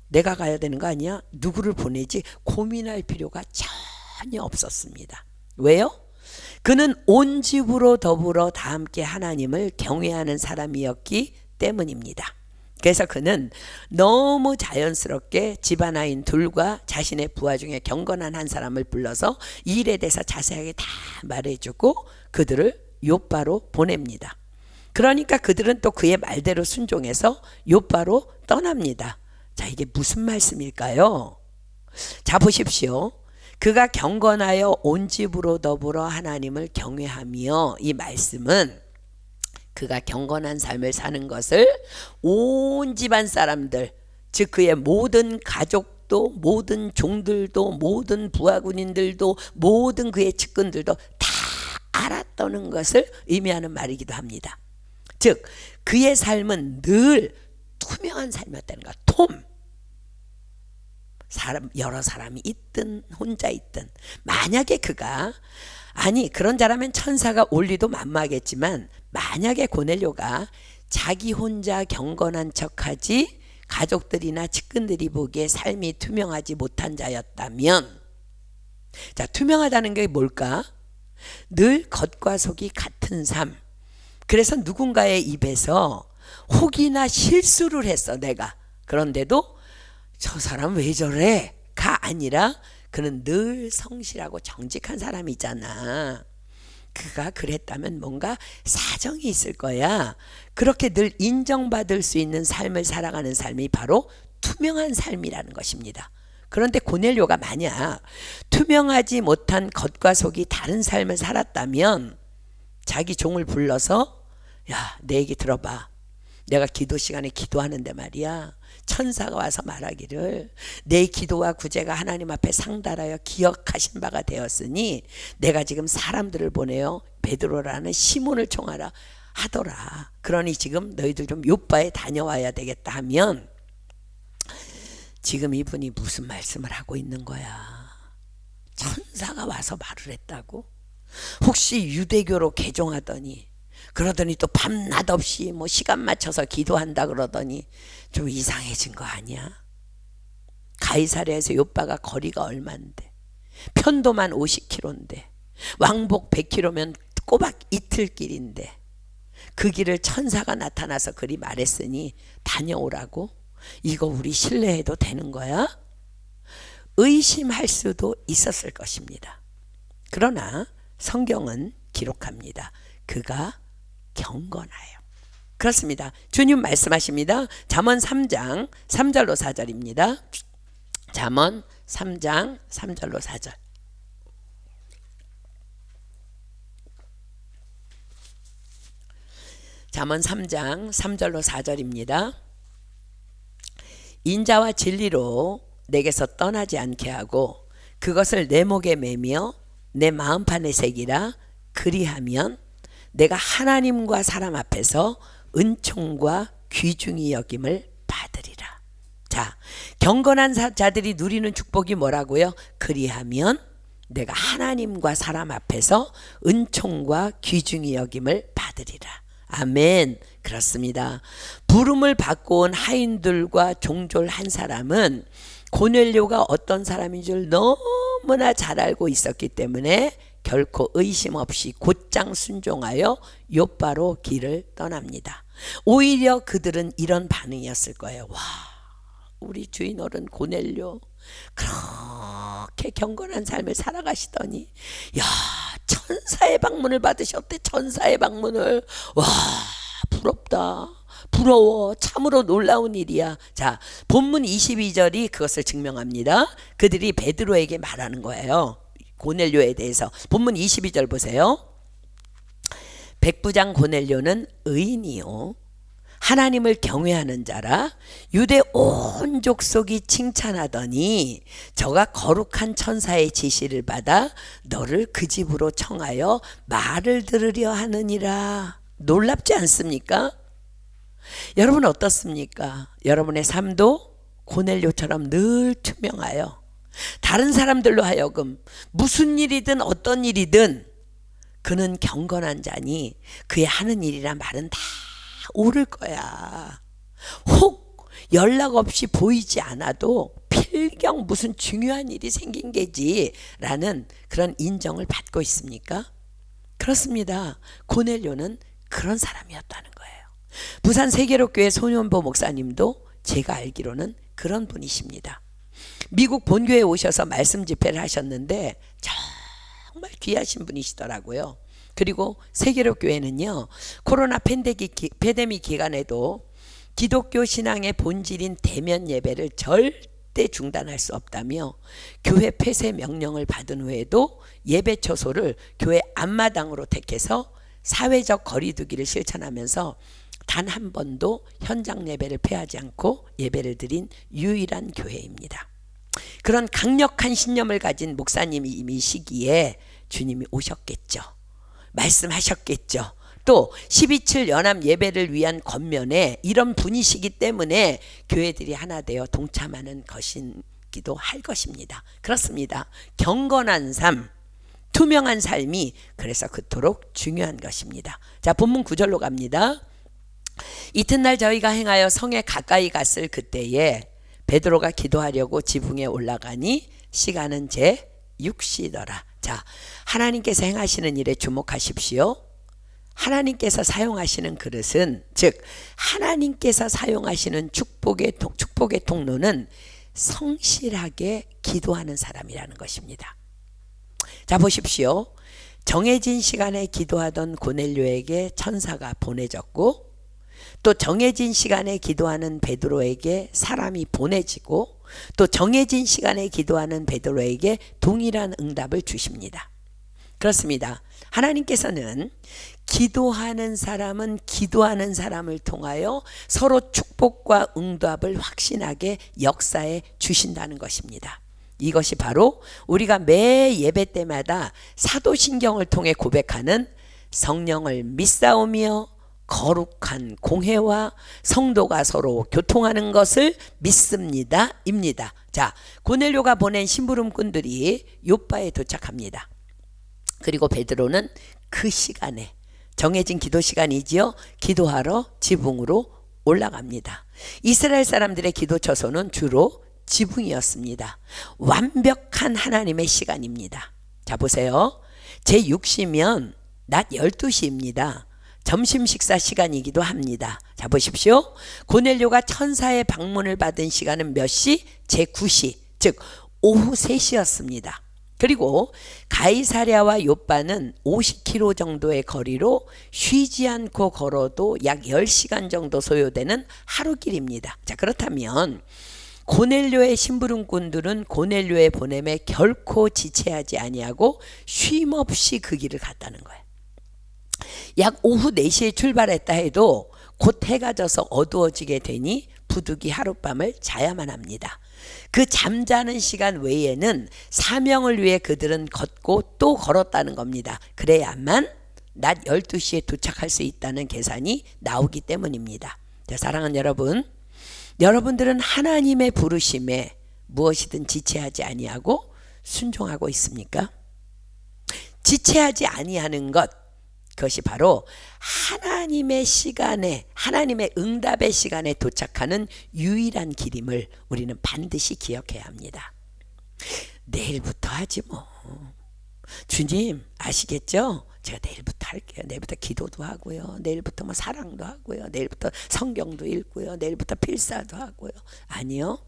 내가 가야 되는 거 아니야? 누구를 보내지? 고민할 필요가 전혀 없었습니다. 왜요? 그는 온 집으로 더불어 다 함께 하나님을 경외하는 사람이었기 때문입니다. 그래서 그는 너무 자연스럽게 집안아인 둘과 자신의 부하 중에 경건한 한 사람을 불러서 이 일에 대해서 자세하게 다 말해주고 그들을 요바로 보냅니다. 그러니까 그들은 또 그의 말대로 순종해서 요바로 떠납니다. 자, 이게 무슨 말씀일까요? 자, 보십시오. 그가 경건하여 온 집으로 더불어 하나님을 경외하며, 이 말씀은 그가 경건한 삶을 사는 것을 온 집안 사람들, 즉 그의 모든 가족도, 모든 종들도, 모든 부하군인들도, 모든 그의 측근들도 다 알았다는 것을 의미하는 말이기도 합니다. 즉 그의 삶은 늘 투명한 삶이었다는 거야. 여러 사람이 있든 혼자 있든, 만약에 그가, 아니 그런 자라면 천사가 올 리도 만무하겠지만, 만약에 고넬료가 자기 혼자 경건한 척하지 가족들이나 측근들이 보기에 삶이 투명하지 못한 자였다면, 자, 투명하다는 게 뭘까? 늘 겉과 속이 같은 삶. 그래서 누군가의 입에서 혹이나 실수를 했어 내가. 그런데도 저 사람 왜 저래? 가 아니라 그는 늘 성실하고 정직한 사람이잖아. 그가 그랬다면 뭔가 사정이 있을 거야. 그렇게 늘 인정받을 수 있는 삶을 살아가는 삶이 바로 투명한 삶이라는 것입니다. 그런데 고넬료가 만약 투명하지 못한 겉과 속이 다른 삶을 살았다면 자기 종을 불러서 야, 내 얘기 들어봐. 내가 기도 시간에 기도하는데 말이야, 천사가 와서 말하기를 내 기도와 구제가 하나님 앞에 상달하여 기억하신 바가 되었으니 내가 지금 사람들을 보내어 베드로라는 시몬을 청하라 하더라. 그러니 지금 너희들 좀 요빠에 다녀와야 되겠다 하면, 지금 이분이 무슨 말씀을 하고 있는 거야? 천사가 와서 말을 했다고? 혹시 유대교로 개종하더니 그러더니 또 밤낮 없이 뭐 시간 맞춰서 기도한다 그러더니 좀 이상해진 거 아니야? 가이사랴에서 요빠가 거리가 얼만데, 편도만 50km인데, 왕복 100km면 꼬박 이틀 길인데, 그 길을 천사가 나타나서 그리 말했으니 다녀오라고? 이거 우리 신뢰해도 되는 거야? 의심할 수도 있었을 것입니다. 그러나 성경은 기록합니다. 그가 경건하여. 그렇습니다. 주님 말씀하십니다. 잠언 3장 3절로 4절입니다. 잠언 3장 3절로 4절. 잠언 3장 3절로 4절입니다. 인자와 진리로 내게서 떠나지 않게 하고 그것을 내 목에 매며 내 마음판에 새기라. 그리하면 내가 하나님과 사람 앞에서 은총과 귀중히 여김을 받으리라. 자, 경건한 자들이 누리는 축복이 뭐라고요? 그리하면 내가 하나님과 사람 앞에서 은총과 귀중히 여김을 받으리라. 아멘. 그렇습니다. 부름을 받고 온 하인들과 종졸 한 사람은 고넬료가 어떤 사람인 줄 너무나 잘 알고 있었기 때문에 결코 의심 없이 곧장 순종하여 요빠로 길을 떠납니다. 오히려 그들은 이런 반응이었을 거예요. 와, 우리 주인 어른 고넬료 그렇게 경건한 삶을 살아가시더니, 야, 천사의 방문을 받으셨대. 천사의 방문을. 와, 부럽다. 부러워. 참으로 놀라운 일이야. 자, 본문 22절이 그것을 증명합니다. 그들이 베드로에게 말하는 거예요. 고넬료에 대해서. 본문 22절 보세요. 백부장 고넬료는 의인이요 하나님을 경외하는 자라. 유대 온 족속이 칭찬하더니 저가 거룩한 천사의 지시를 받아 너를 그 집으로 청하여 말을 들으려 하느니라. 놀랍지 않습니까? 여러분 어떻습니까? 여러분의 삶도 고넬료처럼 늘 투명하여 다른 사람들로 하여금 무슨 일이든 어떤 일이든 그는 경건한 자니 그의 하는 일이나 말은 다 옳을 거야. 혹 연락 없이 보이지 않아도 필경 무슨 중요한 일이 생긴 게지 라는 그런 인정을 받고 있습니까? 그렇습니다. 고넬료는 그런 사람이었다는 거예요. 부산 세계로교회 손현보 목사님도 제가 알기로는 그런 분이십니다. 미국 본교에 오셔서 말씀 집회를 하셨는데 정말 귀하신 분이시더라고요. 그리고 세계로교회는요, 코로나 팬데믹 기간에도 기독교 신앙의 본질인 대면 예배를 절대 중단할 수 없다며 교회 폐쇄 명령을 받은 후에도 예배 처소를 교회 앞마당으로 택해서 사회적 거리두기를 실천하면서 단 한 번도 현장 예배를 폐하지 않고 예배를 드린 유일한 교회입니다. 그런 강력한 신념을 가진 목사님이시기에 주님이 오셨겠죠. 말씀하셨겠죠. 또 12.7 연합 예배를 위한 겉면에 이런 분이시기 때문에 교회들이 하나 되어 동참하는 것이기도 할 것입니다. 그렇습니다. 경건한 삶, 투명한 삶이 그래서 그토록 중요한 것입니다. 자, 본문 9절로 갑니다. 이튿날 저희가 행하여 성에 가까이 갔을 그때에 베드로가 기도하려고 지붕에 올라가니 시간은 제 6시더라. 자, 하나님께서 행하시는 일에 주목하십시오. 하나님께서 사용하시는 그릇은, 즉 하나님께서 사용하시는 축복의 통로는 성실하게 기도하는 사람이라는 것입니다. 자, 보십시오. 정해진 시간에 기도하던 고넬료에게 천사가 보내졌고, 또 정해진 시간에 기도하는 베드로에게 사람이 보내지고, 또 정해진 시간에 기도하는 베드로에게 동일한 응답을 주십니다. 그렇습니다. 하나님께서는 기도하는 사람은 기도하는 사람을 통하여 서로 축복과 응답을 확신하게 역사해 주신다는 것입니다. 이것이 바로 우리가 매 예배 때마다 사도신경을 통해 고백하는 성령을 믿사오며 거룩한 공회와 성도가 서로 교통하는 것을 믿습니다 입니다. 자, 고넬료가 보낸 심부름꾼들이 요빠에 도착합니다. 그리고 베드로는 그 시간에, 정해진 기도 시간이지요, 기도하러 지붕으로 올라갑니다. 이스라엘 사람들의 기도 처소는 주로 지붕이었습니다. 완벽한 하나님의 시간입니다. 자, 보세요. 제6시면 낮 12시입니다. 점심 식사 시간이기도 합니다. 자, 보십시오. 고넬료가 천사의 방문을 받은 시간은 몇 시? 제9시, 즉 오후 3시였습니다. 그리고 가이사랴와 요빠는 50km 정도의 거리로 쉬지 않고 걸어도 약 10시간 정도 소요되는 하루길입니다. 자, 그렇다면 고넬료의 심부름꾼들은 고넬료의 보냄에 결코 지체하지 아니하고 쉼없이 그 길을 갔다는 거예요. 약 오후 4시에 출발했다 해도 곧 해가 져서 어두워지게 되니 부득이 하룻밤을 자야만 합니다. 그 잠자는 시간 외에는 사명을 위해 그들은 걷고 또 걸었다는 겁니다. 그래야만 낮 12시에 도착할 수 있다는 계산이 나오기 때문입니다. 자, 사랑하는 여러분, 여러분들은 하나님의 부르심에 무엇이든 지체하지 아니하고 순종하고 있습니까? 지체하지 아니하는 것, 그것이 바로 하나님의 시간에, 하나님의 응답의 시간에 도착하는 유일한 길임을 우리는 반드시 기억해야 합니다. 내일부터 하지 뭐. 주님 아시겠죠? 제가 내일부터 할게요. 내일부터 기도도 하고요. 내일부터 뭐 사랑도 하고요. 내일부터 성경도 읽고요. 내일부터 필사도 하고요. 아니요.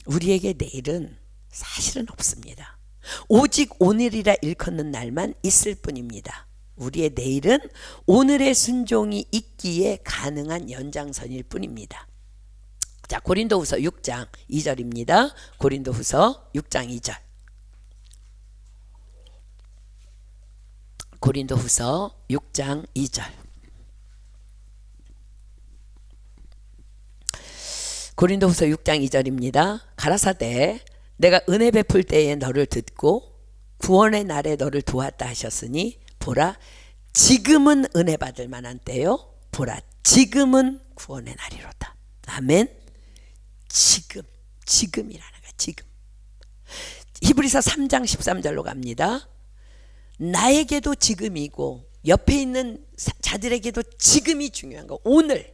우리에게 내일은 사실은 없습니다. 오직 오늘이라 일컫는 날만 있을 뿐입니다. 우리의 내일은 오늘의 순종이 있기에 가능한 연장선일 뿐입니다. 자, 고린도후서 6장 2절입니다. 고린도후서 6장 2절. 고린도후서 6장 2절. 고린도후서 6장 2절입니다. 가라사대 내가 은혜 베풀 때에 너를 듣고 구원의 날에 너를 도왔다 하셨으니 보라, 지금은 은혜 받을 만한 때요. 보라, 지금은 구원의 날이로다. 아멘. 지금이라는 거야. 지금. 히브리서 3장 13절로 갑니다. 나에게도 지금이고 옆에 있는 자들에게도 지금이 중요한 거. 오늘.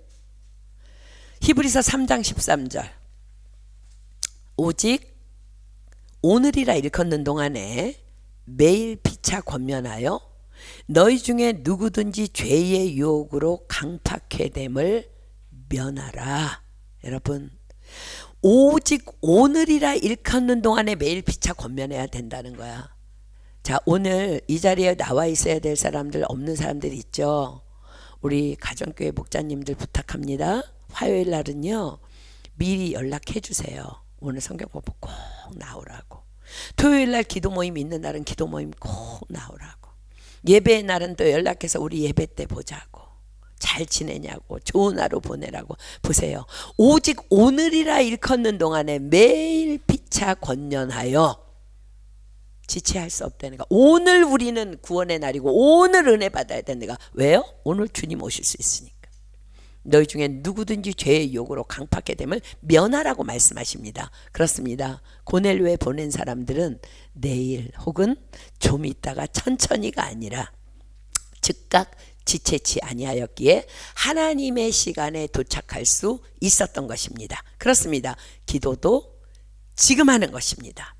히브리서 3장 13절. 오직 오늘이라 일컫는 동안에 매일 피차 권면하여 너희 중에 누구든지 죄의 유혹으로 강팍해 됨을 면하라. 여러분, 오직 오늘이라 일컫는 동안에 매일 피차 권면해야 된다는 거야. 자, 오늘 이 자리에 나와 있어야 될 사람들, 없는 사람들 있죠. 우리 가정교회 목자님들 부탁합니다. 화요일 날은요 미리 연락해 주세요. 오늘 성경 공부 꼭 나오라고. 토요일 날 기도 모임 있는 날은 기도 모임 꼭 나오라고. 예배의 날은 또 연락해서 우리 예배 때 보자고. 잘 지내냐고, 좋은 하루 보내라고. 보세요. 오직 오늘이라 일컫는 동안에 매일 피차 권면하여 지체할 수 없다는 거. 오늘 우리는 구원의 날이고 오늘 은혜 받아야 되는 거. 왜요? 오늘 주님 오실 수 있으니까. 너희 중에 누구든지 죄의 유혹으로 강팍해 됨을 면하라고 말씀하십니다. 그렇습니다. 고넬료에 보낸 사람들은 내일 혹은 좀 있다가 천천히가 아니라 즉각 지체치 아니하였기에 하나님의 시간에 도착할 수 있었던 것입니다. 그렇습니다. 기도도 지금 하는 것입니다.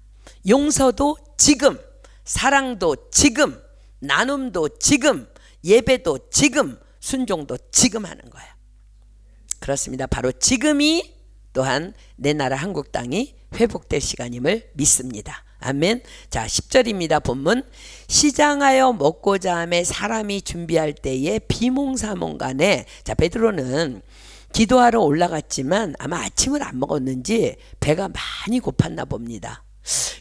용서도 지금, 사랑도 지금, 나눔도 지금, 예배도 지금, 순종도 지금 하는 거예요. 그렇습니다. 바로 지금이 또한 내 나라 한국 땅이 회복될 시간임을 믿습니다. 아멘. 자, 10절입니다. 본문. 시장하여 먹고자 하며 사람이 준비할 때에 비몽사몽간에, 자, 베드로는 기도하러 올라갔지만 아마 아침을 안 먹었는지 배가 많이 고팠나 봅니다.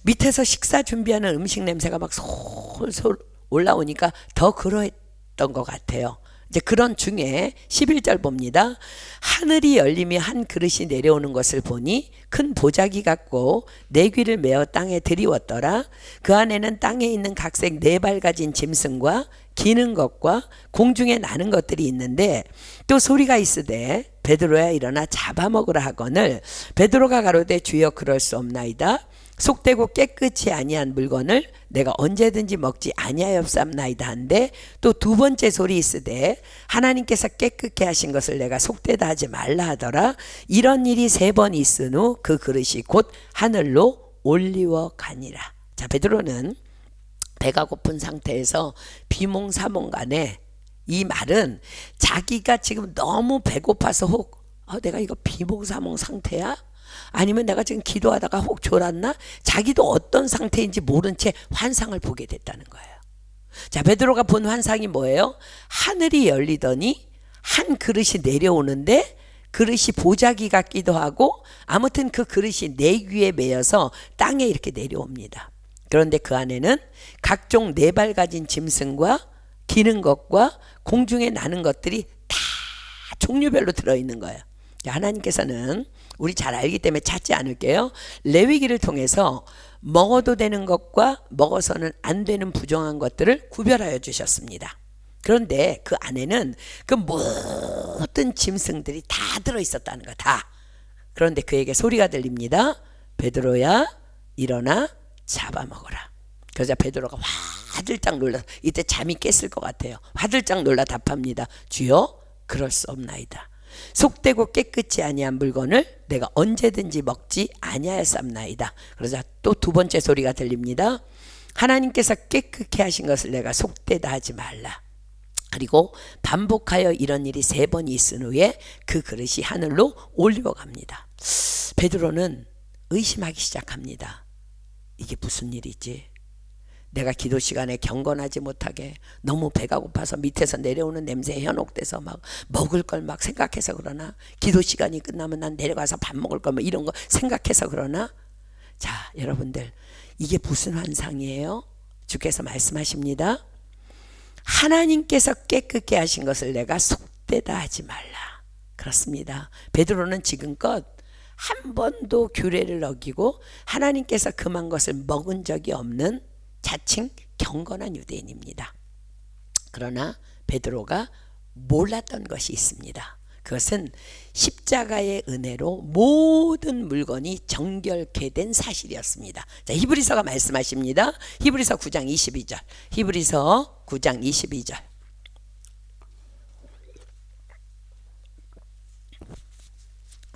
밑에서 식사 준비하는 음식 냄새가 막 솔솔 올라오니까 더 그러했던 것 같아요. 이제 그런 중에 11절 봅니다. 하늘이 열리며 한 그릇이 내려오는 것을 보니 큰 보자기 같고 네 귀를 메어 땅에 들이웠더라. 그 안에는 땅에 있는 각색 네 발 가진 짐승과 기는 것과 공중에 나는 것들이 있는데, 또 소리가 있으되 베드로야 일어나 잡아먹으라 하거늘 베드로가 가로되 주여 그럴 수 없나이다. 속되고 깨끗이 아니한 물건을 내가 언제든지 먹지 아니하였사옵나이다 한데, 또 두 번째 소리 있으되 하나님께서 깨끗게 하신 것을 내가 속되다 하지 말라 하더라. 이런 일이 세 번 있은 후 그 그릇이 곧 하늘로 올리워 가니라. 자, 베드로는 배가 고픈 상태에서 비몽사몽간에, 이 말은 자기가 지금 너무 배고파서 혹 내가 이거 비몽사몽 상태야? 아니면 내가 지금 기도하다가 혹 졸았나? 자기도 어떤 상태인지 모른 채 환상을 보게 됐다는 거예요. 자, 베드로가 본 환상이 뭐예요? 하늘이 열리더니 한 그릇이 내려오는데 그릇이 보자기 같기도 하고, 아무튼 그 그릇이 네 귀에 매여서 땅에 이렇게 내려옵니다. 그런데 그 안에는 각종 네 발 가진 짐승과 기는 것과 공중에 나는 것들이 다 종류별로 들어있는 거예요. 하나님께서는 우리 잘 알기 때문에 찾지 않을게요. 레위기를 통해서 먹어도 되는 것과 먹어서는 안 되는 부정한 것들을 구별하여 주셨습니다. 그런데 그 안에는 그 모든 짐승들이 다 들어있었다는 거, 다. 그런데 그에게 소리가 들립니다. 베드로야 일어나 잡아먹어라. 그러자 베드로가 화들짝 놀라, 이때 잠이 깼을 것 같아요. 화들짝 놀라 답합니다. 주여 그럴 수 없나이다. 속되고 깨끗이 아니한 물건을 내가 언제든지 먹지 아니하였사옵나이다. 그러자 또 두 번째 소리가 들립니다. 하나님께서 깨끗게 하신 것을 내가 속되다 하지 말라. 그리고 반복하여 이런 일이 세 번이 있은 후에 그 그릇이 하늘로 올리워 갑니다. 베드로는 의심하기 시작합니다. 이게 무슨 일이지? 내가 기도 시간에 경건하지 못하게 너무 배가 고파서 밑에서 내려오는 냄새에 현혹돼서 막 먹을 걸 막 생각해서 그러나? 기도 시간이 끝나면 난 내려가서 밥 먹을 걸 뭐 이런 거 생각해서 그러나? 자, 여러분들, 이게 무슨 환상이에요? 주께서 말씀하십니다. 하나님께서 깨끗게 하신 것을 내가 속되다 하지 말라. 그렇습니다. 베드로는 지금껏 한 번도 규례를 어기고 하나님께서 금한 것을 먹은 적이 없는 자칭 경건한 유대인입니다. 그러나 베드로가 몰랐던 것이 있습니다. 그것은 십자가의 은혜로 모든 물건이 정결케 된 사실이었습니다. 자, 히브리서가 말씀하십니다. 히브리서 9장 22절. 히브리서 9장 22절.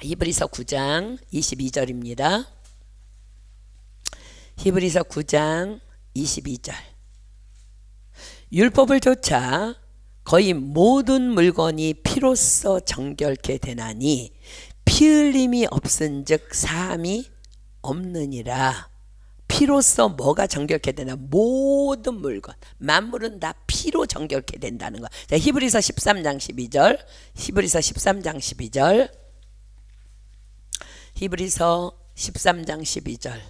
히브리서 9장 22절입니다. 히브리서 9장 22절. 율법을 좇아 거의 모든 물건이 피로써 정결케 되나니 피 흘림이 없은즉 사함이 없느니라. 피로써 뭐가 정결케 되나? 모든 물건, 만물은 다 피로 정결케 된다는 거. 자, 히브리서 13장 12절. 히브리서 13장 12절. 히브리서 13장 12절.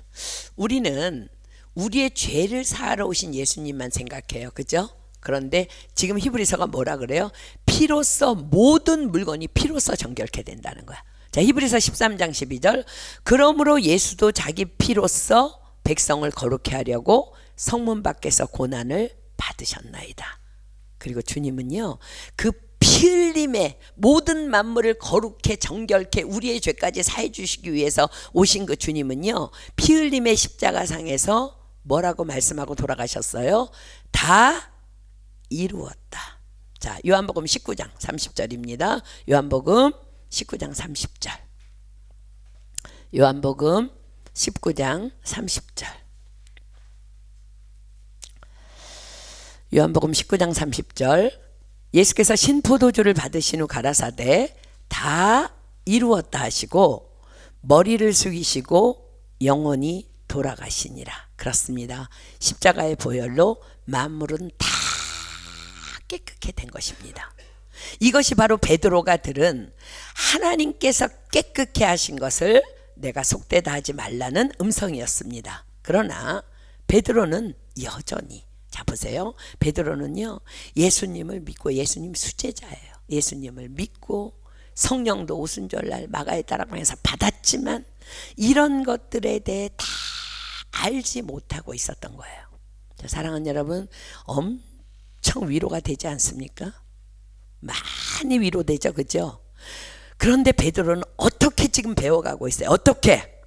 우리는 우리의 죄를 사하러 오신 예수님만 생각해요. 그죠? 그런데 지금 히브리서가 뭐라 그래요? 피로써 모든 물건이 피로써 정결케 된다는 거야. 자, 히브리서 13장 12절. 그러므로 예수도 자기 피로써 백성을 거룩케 하려고 성문 밖에서 고난을 받으셨나이다. 그리고 주님은요, 그 피 흘림에 모든 만물을 거룩해 정결케 우리의 죄까지 사해 주시기 위해서 오신 그 주님은요, 피 흘림의 십자가상에서 뭐라고 말씀하고 돌아가셨어요? 다 이루었다. 자, 요한복음 19장 30절입니다. 요한복음 19장 30절. 요한복음 19장 30절. 요한복음 19장 30절. 예수께서 신포도주를 받으신 후 가라사대 다 이루었다 하시고 머리를 숙이시고 영원히 돌아가시니라. 그렇습니다. 십자가의 보혈로 만물은 다 깨끗게 된 것입니다. 이것이 바로 베드로가 들은 하나님께서 깨끗게 하신 것을 내가 속되다 하지 말라는 음성이었습니다. 그러나 베드로는 여전히, 자 보세요, 베드로는요 예수님을 믿고, 예수님 수제자예요. 예수님을 믿고 성령도 오순절날 마가의 따라방에서 받았지만 이런 것들에 대해 다 알지 못하고 있었던 거예요. 자, 사랑하는 여러분, 엄청 위로가 되지 않습니까? 많이 위로되죠, 그죠? 그런데 베드로는 어떻게 지금 배워가고 있어요? 어떻게?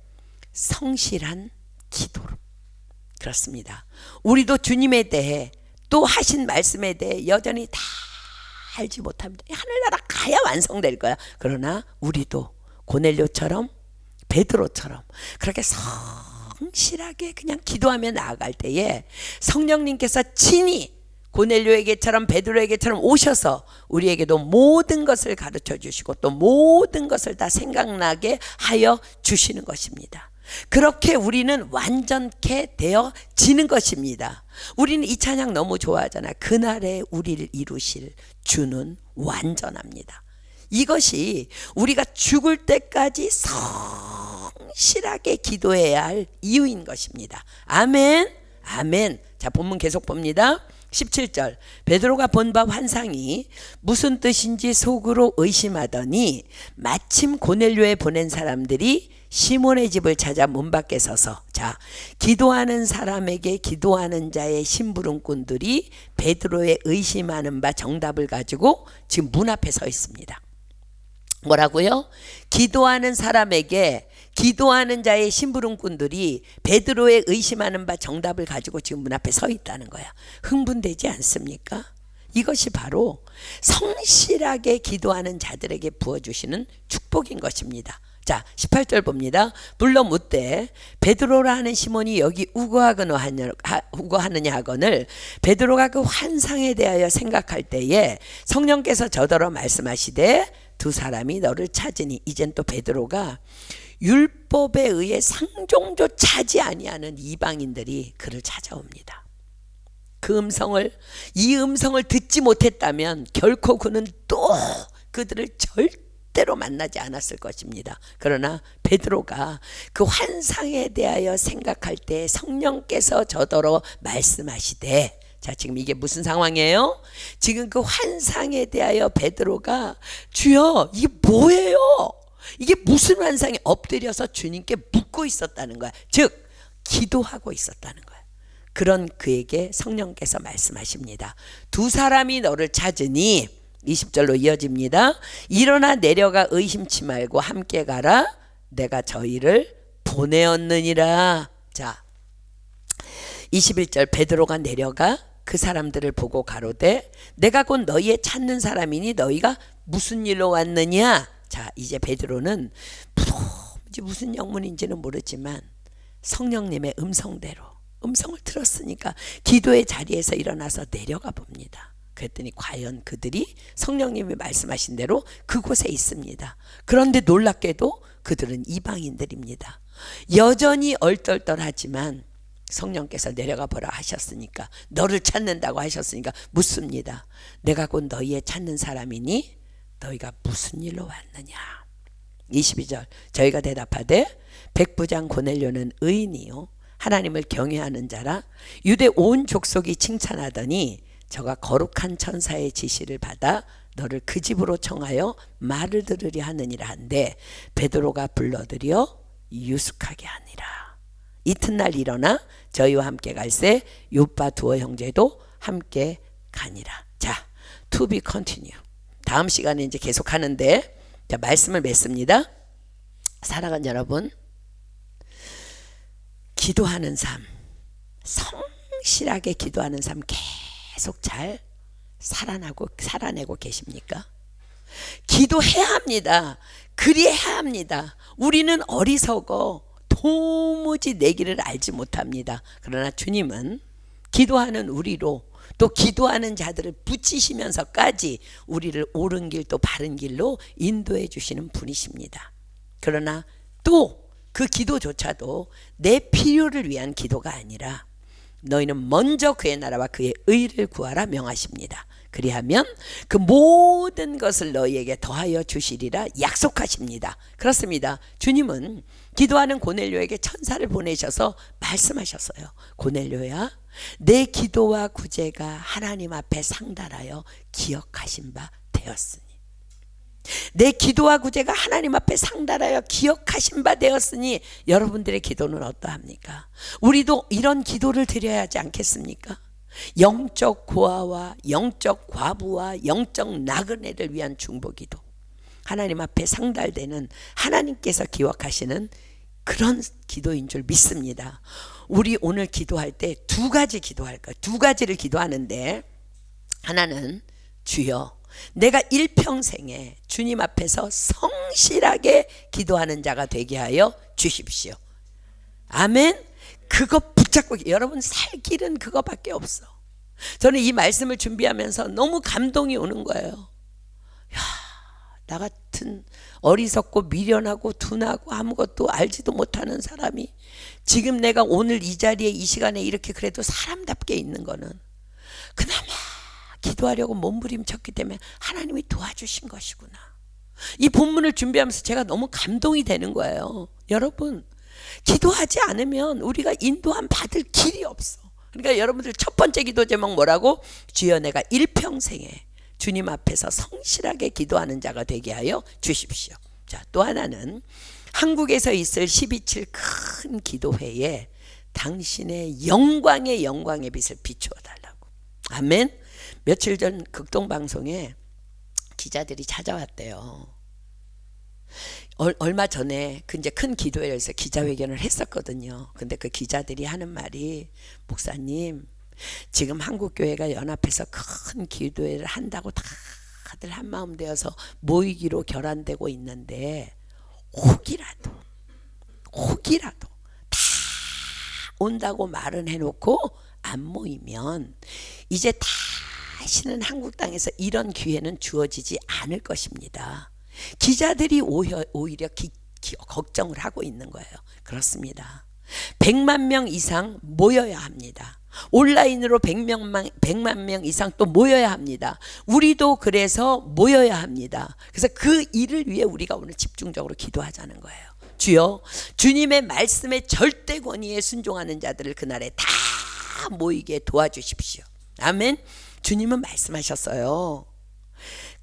성실한 기도로. 그렇습니다. 우리도 주님에 대해, 또 하신 말씀에 대해 여전히 다 알지 못합니다. 하늘나라 가야 완성될 거야. 그러나 우리도 고넬료처럼, 베드로처럼 그렇게 성실하게 그냥 기도하며 나아갈 때에 성령님께서 친히 고넬료에게처럼 베드로에게처럼 오셔서 우리에게도 모든 것을 가르쳐 주시고 또 모든 것을 다 생각나게 하여 주시는 것입니다. 그렇게 우리는 완전케 되어지는 것입니다. 우리는 이 찬양 너무 좋아하잖아요. 그날에 우리를 이루실 주는 완전합니다. 이것이 우리가 죽을 때까지 성실하게 기도해야 할 이유인 것입니다. 아멘, 아멘. 자, 본문 계속 봅니다. 17절, 베드로가 본 바 환상이 무슨 뜻인지 속으로 의심하더니 마침 고넬료에 보낸 사람들이 시몬의 집을 찾아 문 밖에 서서, 자, 기도하는 사람에게 기도하는 자의 심부름꾼들이 베드로의 의심하는 바 정답을 가지고 지금 문 앞에 서 있습니다. 뭐라고요? 기도하는 사람에게 기도하는 자의 심부름꾼들이 베드로의 의심하는 바 정답을 가지고 지금 문 앞에 서 있다는 거야. 흥분되지 않습니까? 이것이 바로 성실하게 기도하는 자들에게 부어주시는 축복인 것입니다. 자, 18절 봅니다. 불러 묻되 베드로라 하는 시몬이 여기 우거하느냐 하거늘, 베드로가 그 환상에 대하여 생각할 때에 성령께서 저더러 말씀하시되 두 사람이 너를 찾으니, 이젠 또 베드로가 율법에 의해 상종조차 하지 아니하는 이방인들이 그를 찾아옵니다. 이 음성을 듣지 못했다면 결코 그는 또 그들을 절대로 만나지 않았을 것입니다. 그러나 베드로가 그 환상에 대하여 생각할 때 성령께서 저더러 말씀하시되, 자, 지금 이게 무슨 상황이에요? 지금 그 환상에 대하여 베드로가 주여 이게 뭐예요? 이게 무슨 환상이, 엎드려서 주님께 묻고 있었다는 거야. 즉 기도하고 있었다는 거야. 그런 그에게 성령께서 말씀하십니다. 두 사람이 너를 찾으니, 20절로 이어집니다. 일어나 내려가 의심치 말고 함께 가라. 내가 저희를 보내었느니라. 자, 21절, 베드로가 내려가 그 사람들을 보고 가로되 내가 곧 너희의 찾는 사람이니 너희가 무슨 일로 왔느냐. 자, 이제 베드로는 무슨 영문인지는 모르지만 성령님의 음성대로 음성을 들었으니까 기도의 자리에서 일어나서 내려가 봅니다. 그랬더니 과연 그들이 성령님이 말씀하신 대로 그곳에 있습니다. 그런데 놀랍게도 그들은 이방인들입니다. 여전히 얼떨떨하지만 성령께서 내려가 보라 하셨으니까, 너를 찾는다고 하셨으니까 묻습니다. 내가 곧 너희의 찾는 사람이니 너희가 무슨 일로 왔느냐. 22절, 저희가 대답하되 백부장 고넬료는 의인이요 하나님을 경외하는 자라 유대 온 족속이 칭찬하더니 저가 거룩한 천사의 지시를 받아 너를 그 집으로 청하여 말을 들으려 하느니라 한데 베드로가 불러들여 유숙하게 하니라. 이튿날 일어나 저희와 함께 갈새 요빠 두어 형제도 함께 가니라. 자, to be continue. 다음 시간에 이제 계속 하는데, 자, 말씀을 맺습니다. 사랑하는 여러분, 기도하는 삶, 성실하게 기도하는 삶 계속 잘 살아내고 계십니까? 기도해야 합니다. 그리해야 합니다. 우리는 어리석어 도무지 내 길을 알지 못합니다. 그러나 주님은 기도하는 우리로, 또 기도하는 자들을 붙이시면서까지 우리를 옳은 길 또 바른 길로 인도해 주시는 분이십니다. 그러나 또 그 기도조차도 내 필요를 위한 기도가 아니라 너희는 먼저 그의 나라와 그의 의를 구하라 명하십니다. 그리하면 그 모든 것을 너희에게 더하여 주시리라 약속하십니다. 그렇습니다. 주님은 기도하는 고넬료에게 천사를 보내셔서 말씀하셨어요. 고넬료야, 내 기도와 구제가 하나님 앞에 상달하여 기억하신 바 되었으니, 내 기도와 구제가 하나님 앞에 상달하여 기억하신 바 되었으니 여러분들의 기도는 어떠합니까? 우리도 이런 기도를 드려야 하지 않겠습니까? 영적 고아와 영적 과부와 영적 나그네를 위한 중보기도, 하나님 앞에 상달되는 하나님께서 기억하시는 그런 기도인 줄 믿습니다. 우리 오늘 기도할 때 두 가지 기도할 거예요. 두 가지를 기도하는데, 하나는 주여 내가 일평생에 주님 앞에서 성실하게 기도하는 자가 되게 하여 주십시오. 아멘. 그거 붙잡고, 여러분 살 길은 그거밖에 없어. 저는 이 말씀을 준비하면서 너무 감동이 오는 거예요. 야, 나 같은 어리석고 미련하고 둔하고 아무것도 알지도 못하는 사람이 지금 내가 오늘 이 자리에 이 시간에 이렇게 그래도 사람답게 있는 거는 그나마 기도하려고 몸부림쳤기 때문에 하나님이 도와주신 것이구나. 이 본문을 준비하면서 제가 너무 감동이 되는 거예요. 여러분, 기도하지 않으면 우리가 인도함 받을 길이 없어. 그러니까 여러분들 첫 번째 기도 제목 뭐라고? 주여 내가 일평생에 주님 앞에서 성실하게 기도하는 자가 되게 하여 주십시오. 자, 또 하나는 한국에서 있을 12.7 큰 기도회에 당신의 영광의 빛을 비추어 달라고. 아멘. 며칠 전 극동방송에 기자들이 찾아왔대요. 얼마 전에 그 이제 큰 기도회에서 기자회견을 했었거든요. 근데 그 기자들이 하는 말이, 목사님 지금 한국교회가 연합해서 큰 기도회를 한다고 다들 한마음 되어서 모이기로 결안되고 있는데 혹이라도 다 온다고 말은 해놓고 안 모이면 이제 다시는 한국 땅에서 이런 기회는 주어지지 않을 것입니다. 기자들이 오히려 걱정을 하고 있는 거예요. 그렇습니다. 100만 명 이상 모여야 합니다. 온라인으로 100만 명 이상 또 모여야 합니다. 우리도 그래서 모여야 합니다. 그래서 그 일을 위해 우리가 오늘 집중적으로 기도하자는 거예요. 주여, 주님의 말씀에 절대 권위에 순종하는 자들을 그날에 다 모이게 도와주십시오. 아멘. 주님은 말씀하셨어요.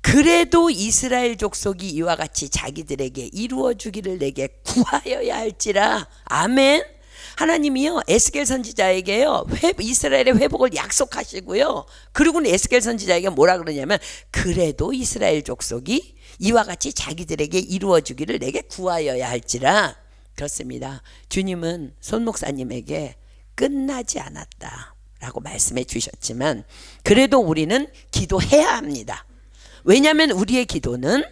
그래도 이스라엘 족속이 이와 같이 자기들에게 이루어 주기를 내게 구하여야 할지라. 아멘. 하나님이요 에스겔 선지자에게요 이스라엘의 회복을 약속하시고요, 그리고는 에스겔 선지자에게 뭐라 그러냐면 그래도 이스라엘 족속이 이와 같이 자기들에게 이루어 주기를 내게 구하여야 할지라. 그렇습니다. 주님은 손 목사님에게 끝나지 않았다 라고 말씀해 주셨지만 그래도 우리는 기도해야 합니다. 왜냐하면 우리의 기도는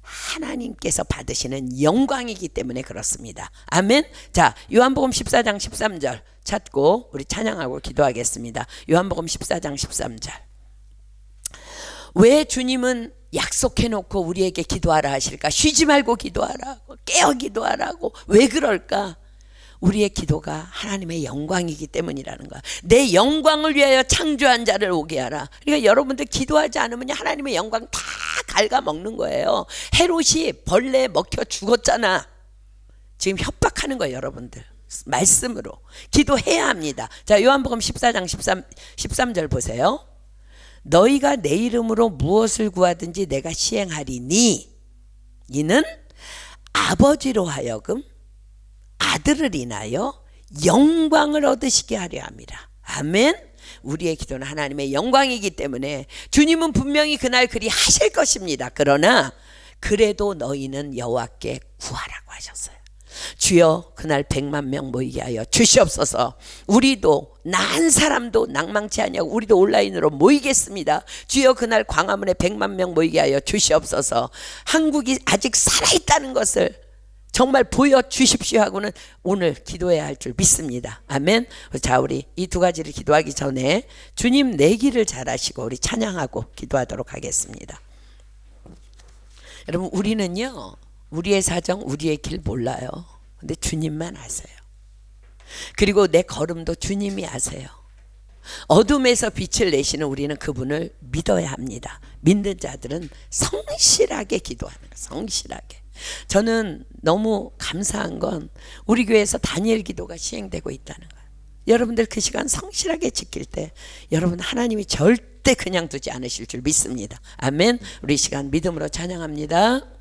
하나님께서 받으시는 영광이기 때문에 그렇습니다. 아멘. 자, 요한복음 14장 13절 찾고 우리 찬양하고 기도하겠습니다. 요한복음 14장 13절. 왜 주님은 약속해놓고 우리에게 기도하라 하실까? 쉬지 말고 기도하라고, 깨어 기도하라고. 왜 그럴까? 우리의 기도가 하나님의 영광이기 때문이라는 거야. 내 영광을 위하여 창조한 자를 오게 하라. 그러니까 여러분들 기도하지 않으면 하나님의 영광 다 갉아먹는 거예요. 헤롯이 벌레에 먹혀 죽었잖아. 지금 협박하는 거예요, 여러분들. 말씀으로 기도해야 합니다. 자, 요한복음 14장 13절 보세요. 너희가 내 이름으로 무엇을 구하든지 내가 시행하리니 이는 아버지로 하여금 아들을 인하여 영광을 얻으시게 하려 함이라. 아멘. 우리의 기도는 하나님의 영광이기 때문에 주님은 분명히 그날 그리 하실 것입니다. 그러나 그래도 너희는 여호와께 구하라고 하셨어요. 주여 그날 100만 명 모이게 하여 주시옵소서. 우리도 난 사람도 낭망치 아니하고 우리도 온라인으로 모이겠습니다. 주여 그날 광화문에 100만 명 모이게 하여 주시옵소서. 한국이 아직 살아있다는 것을 정말 보여주십시오 하고는 오늘 기도해야 할 줄 믿습니다. 아멘. 자, 우리 이 두 가지를 기도하기 전에 주님 내기를 잘하시고 우리 찬양하고 기도하도록 하겠습니다. 여러분, 우리는요 우리의 사정, 우리의 길 몰라요. 근데 주님만 아세요. 그리고 내 걸음도 주님이 아세요. 어둠에서 빛을 내시는 우리는 그분을 믿어야 합니다. 믿는 자들은 성실하게 기도하는 거예요. 성실하게. 저는 너무 감사한 건 우리 교회에서 다니엘 기도가 시행되고 있다는 거예요. 여러분들 그 시간 성실하게 지킬 때 여러분 하나님이 절대 그냥 두지 않으실 줄 믿습니다. 아멘. 우리 이 시간 믿음으로 찬양합니다.